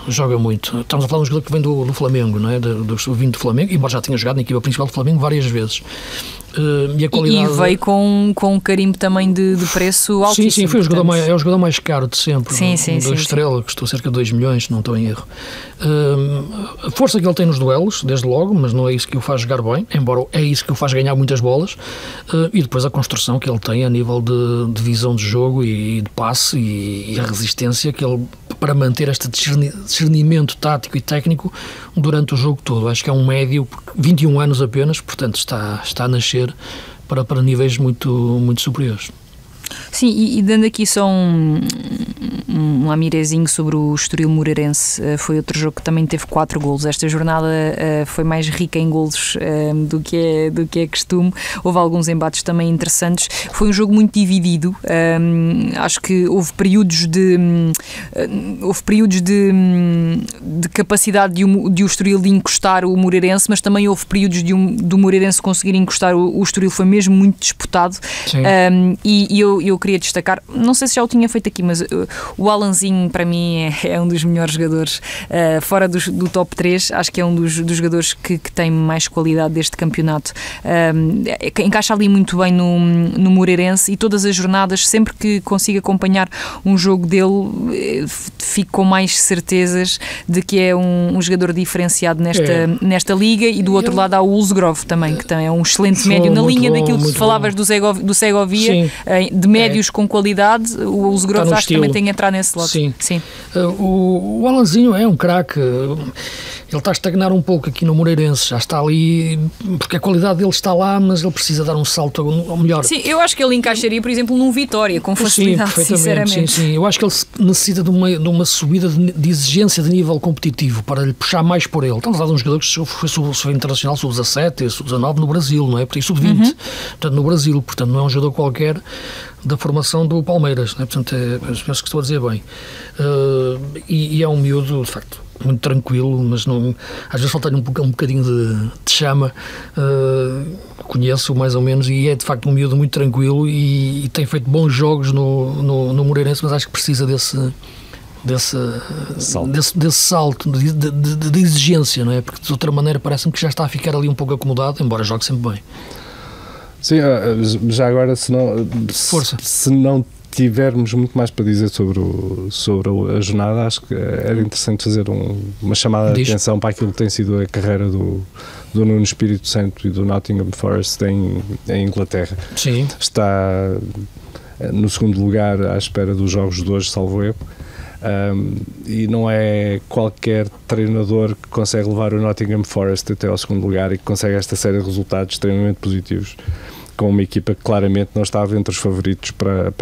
Joga muito. Estamos a falar de um jogador que vem do Flamengo, não é? Vindo do Flamengo, embora já tenha jogado na equipa principal do Flamengo várias vezes. E a qualidade... E veio com um carimbo também de preço altíssimo. Sim, foi o jogador mais caro de sempre. Sim. Estrela, custou cerca de 2 milhões, se não estou em erro. A força que ele tem nos duelos, desde logo, mas não é isso que o faz jogar bem, embora é isso que o faz ganhar muitas bolas. E depois a construção que ele tem a nível de visão de jogo e de passe e a resistência que ele, para manter este discernimento tático e técnico durante o jogo todo. Acho que é um médio, 21 anos apenas, portanto está a nascer para níveis muito superiores. Sim, e dando aqui só um amirezinho sobre o Estoril Moreirense, foi outro jogo que também teve 4 golos. Esta jornada foi mais rica em golos do que é costume. Houve alguns embates também interessantes. Foi um jogo muito dividido. Acho que houve períodos de capacidade de o Estoril de encostar o Moreirense, mas também houve períodos do Moreirense conseguir encostar o Estoril. Foi mesmo muito disputado. E eu queria destacar, não sei se já o tinha feito aqui, mas o Alanzinho para mim é um dos melhores jogadores fora do top 3, acho que é um dos jogadores que tem mais qualidade deste campeonato. Encaixa ali muito bem no Moreirense e todas as jornadas, sempre que consigo acompanhar um jogo dele, fico com mais certezas de que é um jogador diferenciado nesta liga. E do outro lado há o Ulsgrove também, que também é um excelente médio, na linha daquilo que falavas do Segovia, de médios com qualidade. O Ulsgrove acho que também tem que entrar nesse lado. Sim. O Alanzinho é um craque. Ele está a estagnar um pouco aqui no Moreirense, já está ali, porque a qualidade dele está lá, mas ele precisa dar um salto ao melhor. Sim, eu acho que ele encaixaria, por exemplo, num Vitória, com facilidade, sinceramente. Sim. Eu acho que ele necessita de uma subida de exigência de nível competitivo, para lhe puxar mais por ele. Estamos a falar de um jogador que foi internacional sub-17, sub-19 no Brasil, não é? Por isso sub-20, portanto, no Brasil, portanto, não é um jogador qualquer da formação do Palmeiras, não é? Portanto, penso que estou a dizer bem. E é um miúdo, de facto, muito tranquilo, mas não, às vezes falta-lhe um bocadinho de chama. Conheço mais ou menos, e é de facto um miúdo muito tranquilo e tem feito bons jogos no Moreirense, mas acho que precisa desse salto de exigência, não é? Porque de outra maneira parece-me que já está a ficar ali um pouco acomodado, embora jogue sempre bem. Sim, já agora, se não tivermos muito mais para dizer sobre a jornada, acho que era interessante fazer uma chamada de atenção para aquilo que tem sido a carreira do Nuno Espírito Santo e do Nottingham Forest em Inglaterra. Sim. Está no segundo lugar à espera dos jogos de hoje, salvo erro. E não é qualquer treinador que consegue levar o Nottingham Forest até ao segundo lugar e que consegue esta série de resultados extremamente positivos, com uma equipa que claramente não estava entre os favoritos para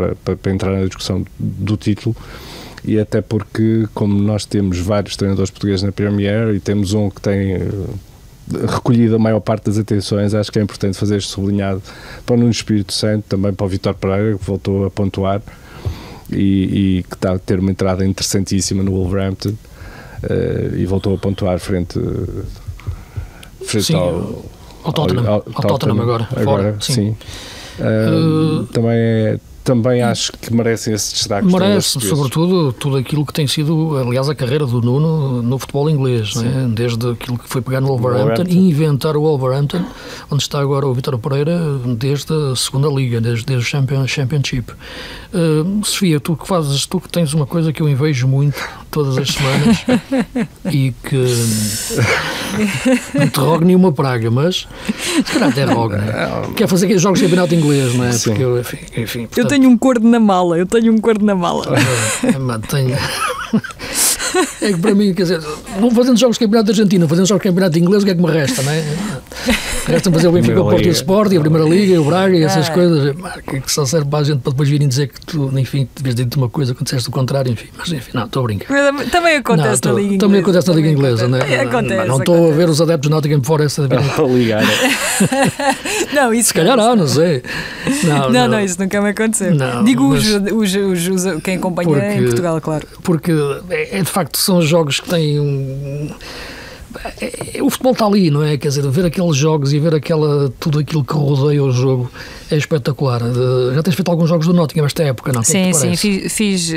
entrar na discussão do título. E até porque, como nós temos vários treinadores portugueses na Premier e temos um que tem recolhido a maior parte das atenções, acho que é importante fazer este sublinhado para o Nuno Espírito Santo, também para o Vítor Pereira, que voltou a pontuar e que está a ter uma entrada interessantíssima no Wolverhampton, e voltou a pontuar frente ao Tottenham agora. Sim. Também acho que merecem esse destaque. Merece, sobretudo, tudo aquilo que tem sido, aliás, a carreira do Nuno no futebol inglês, não é? Desde aquilo que foi pegar no Wolverhampton e inventar o Wolverhampton, onde está agora o Vítor Pereira, desde a segunda liga, desde o Championship. Sofia, tu que tens uma coisa que eu invejo muito todas as semanas e que não te rogo nenhuma praga, mas se calhar até rogo, não é? Quer fazer aqueles jogos de campeonato inglês, não é? Sim. Porque enfim, portanto, eu tenho um corno na mala. É que para mim, quer dizer, não fazendo jogos de campeonato de Argentina, fazendo jogos de campeonato inglês, o que é que me resta, não é? Resta-me fazer o Benfica, o Porto e o Sport, e a Primeira Liga, e o Braga, e essas coisas, que só serve para a gente para depois virem dizer que tu, enfim, devias dizer uma coisa quando disseste o contrário, enfim, mas enfim, não, estou a brincar. Também acontece na Liga Inglesa. Também acontece na Liga Inglesa, não é? Não estou a ver os adeptos do Nottingham Forest a ligar. Não, isso se calhar não sei. Não, isso nunca me aconteceu. Digo quem acompanha em Portugal, claro. Porque de facto são jogos que têm o futebol está ali, não é? Quer dizer, ver aqueles jogos e ver tudo aquilo que rodeia o jogo é espetacular. Já tens feito alguns jogos do Nottingham esta época, não? Sim, fiz.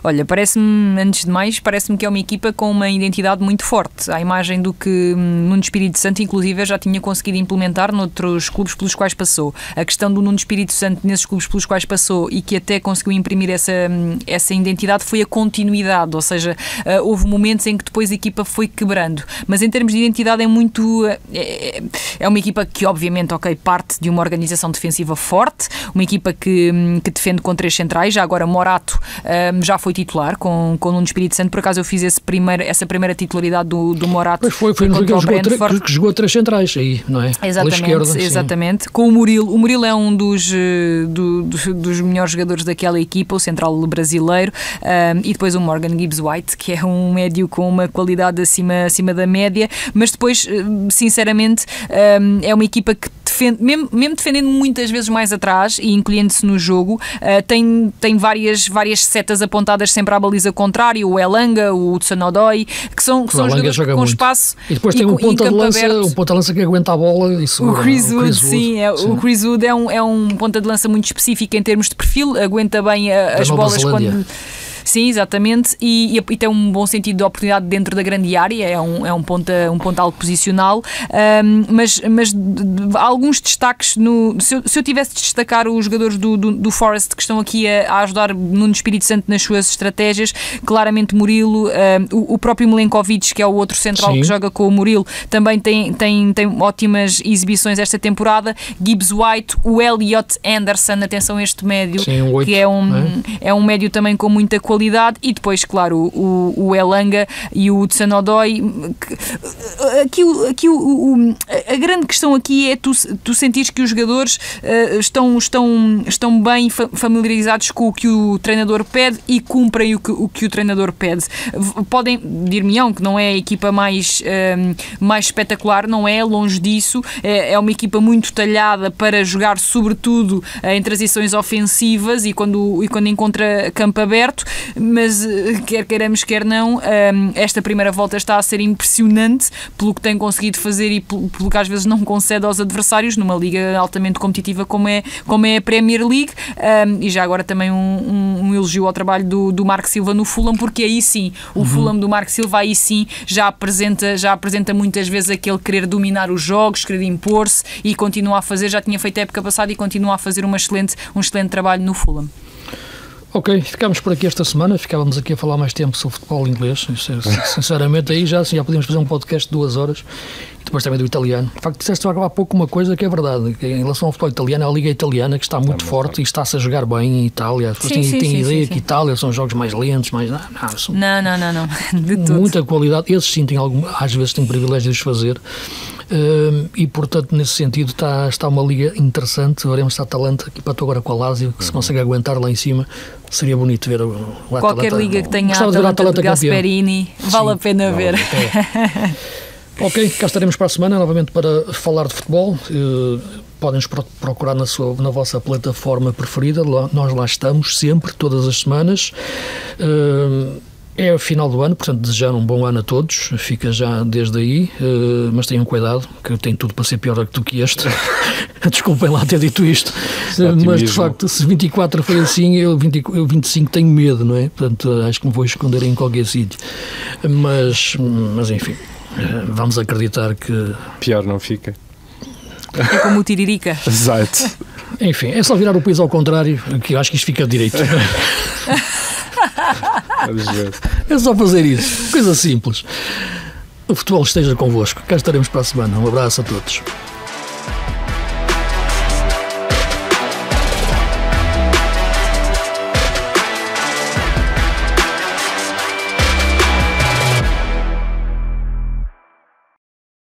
Olha, antes de mais, parece-me que é uma equipa com uma identidade muito forte, à imagem do que Nuno Espírito Santo, inclusive, já tinha conseguido implementar noutros clubes pelos quais passou. A questão do Nuno Espírito Santo nesses clubes pelos quais passou e que até conseguiu imprimir essa identidade foi a continuidade, ou seja, houve momentos em que depois a equipa foi quebrando, mas em termos de identidade é uma equipa que obviamente, parte de uma organização defensiva forte, uma equipa que defende com 3 centrais. Já agora Morato já foi titular com o Nuno Espírito Santo. Por acaso eu fiz essa primeira titularidade do Morato. Pois foi no jogo que jogou 3 centrais aí, não é? Exatamente. Com o Murilo é um dos melhores jogadores daquela equipa, o central brasileiro, e depois o Morgan Gibbs White, que é um médio com uma qualidade acima da média, mas depois, sinceramente, é uma equipa que defende, mesmo defendendo muitas vezes mais atrás e encolhendo-se no jogo, tem várias setas apontadas sempre à baliza contrária, o Elanga, o Tsanodoi, que são jogadores com muito espaço. E depois tem um ponta de lança que aguenta a bola e segura. O Chris Wood, sim. O Chris Wood é um ponta de lança muito específico em termos de perfil, aguenta bem as bolas quando... Sim, exatamente, e tem um bom sentido de oportunidade dentro da grande área, é um ponta algo posicional, mas alguns destaques, se eu tivesse de destacar os jogadores do Forest que estão aqui a ajudar Nuno Espírito Santo nas suas estratégias, claramente Murilo, o próprio Milenkovic, que é o outro central que joga com o Murilo, também tem ótimas exibições esta temporada. Gibbs White, o Elliot Anderson, atenção a este médio, que é um médio também com muita qualidade, e depois, claro, o Elanga e o Tsanodoi. A grande questão aqui é tu sentires que os jogadores estão bem familiarizados com o que o treinador pede e cumprem o que o treinador pede. Podem dir-me-ão que não é a equipa mais espetacular, não é, longe disso, é uma equipa muito talhada para jogar sobretudo em transições ofensivas e quando encontra campo aberto, mas quer queiramos, quer não, esta primeira volta está a ser impressionante pelo que tem conseguido fazer e pelo que às vezes não concede aos adversários numa liga altamente competitiva como é a Premier League, e já agora também um elogio ao trabalho do Marco Silva no Fulham, porque aí sim, o Fulham do Marco Silva aí sim já apresenta muitas vezes aquele querer dominar os jogos, querer impor-se, e continua a fazer, já tinha feito a época passada e continua a fazer um excelente trabalho no Fulham. Ok, ficámos por aqui esta semana, ficávamos aqui a falar mais tempo sobre futebol inglês, sinceramente aí já podíamos fazer um podcast de 2 horas, e depois também do italiano. De facto, disseste há pouco uma coisa que é verdade, que em relação ao futebol italiano, é a Liga Italiana que está muito forte e está-se a jogar bem em Itália. Tem ideia que Itália são jogos mais lentos, mais... Não, de tudo. Muita qualidade, esses sim, às vezes têm privilégio de os fazer. E portanto nesse sentido está uma liga interessante. Veremos se a Atalanta, aqui para agora com a Lazio, que se consegue aguentar lá em cima. Seria bonito ver o Atalanta. Qualquer liga que tenha a Atalanta de Gasperini vale a pena ver. Ok, cá estaremos para a semana novamente para falar de futebol. Podem-nos procurar na vossa plataforma preferida. Nós lá estamos sempre, todas as semanas. É o final do ano, portanto desejar um bom ano a todos, fica já desde aí, mas tenham cuidado, que tem tudo para ser pior do que este. Desculpem lá ter dito isto, mas de facto se 24 foi assim, eu 25 tenho medo, não é? Portanto acho que me vou esconder em qualquer sítio, mas enfim, vamos acreditar que... Pior não fica. É como o Tiririca. Exato. Enfim, é só virar o país ao contrário, que eu acho que isto fica direito. É só fazer isso, coisa simples. O futebol esteja convosco. Cá estaremos para a semana. Um abraço a todos.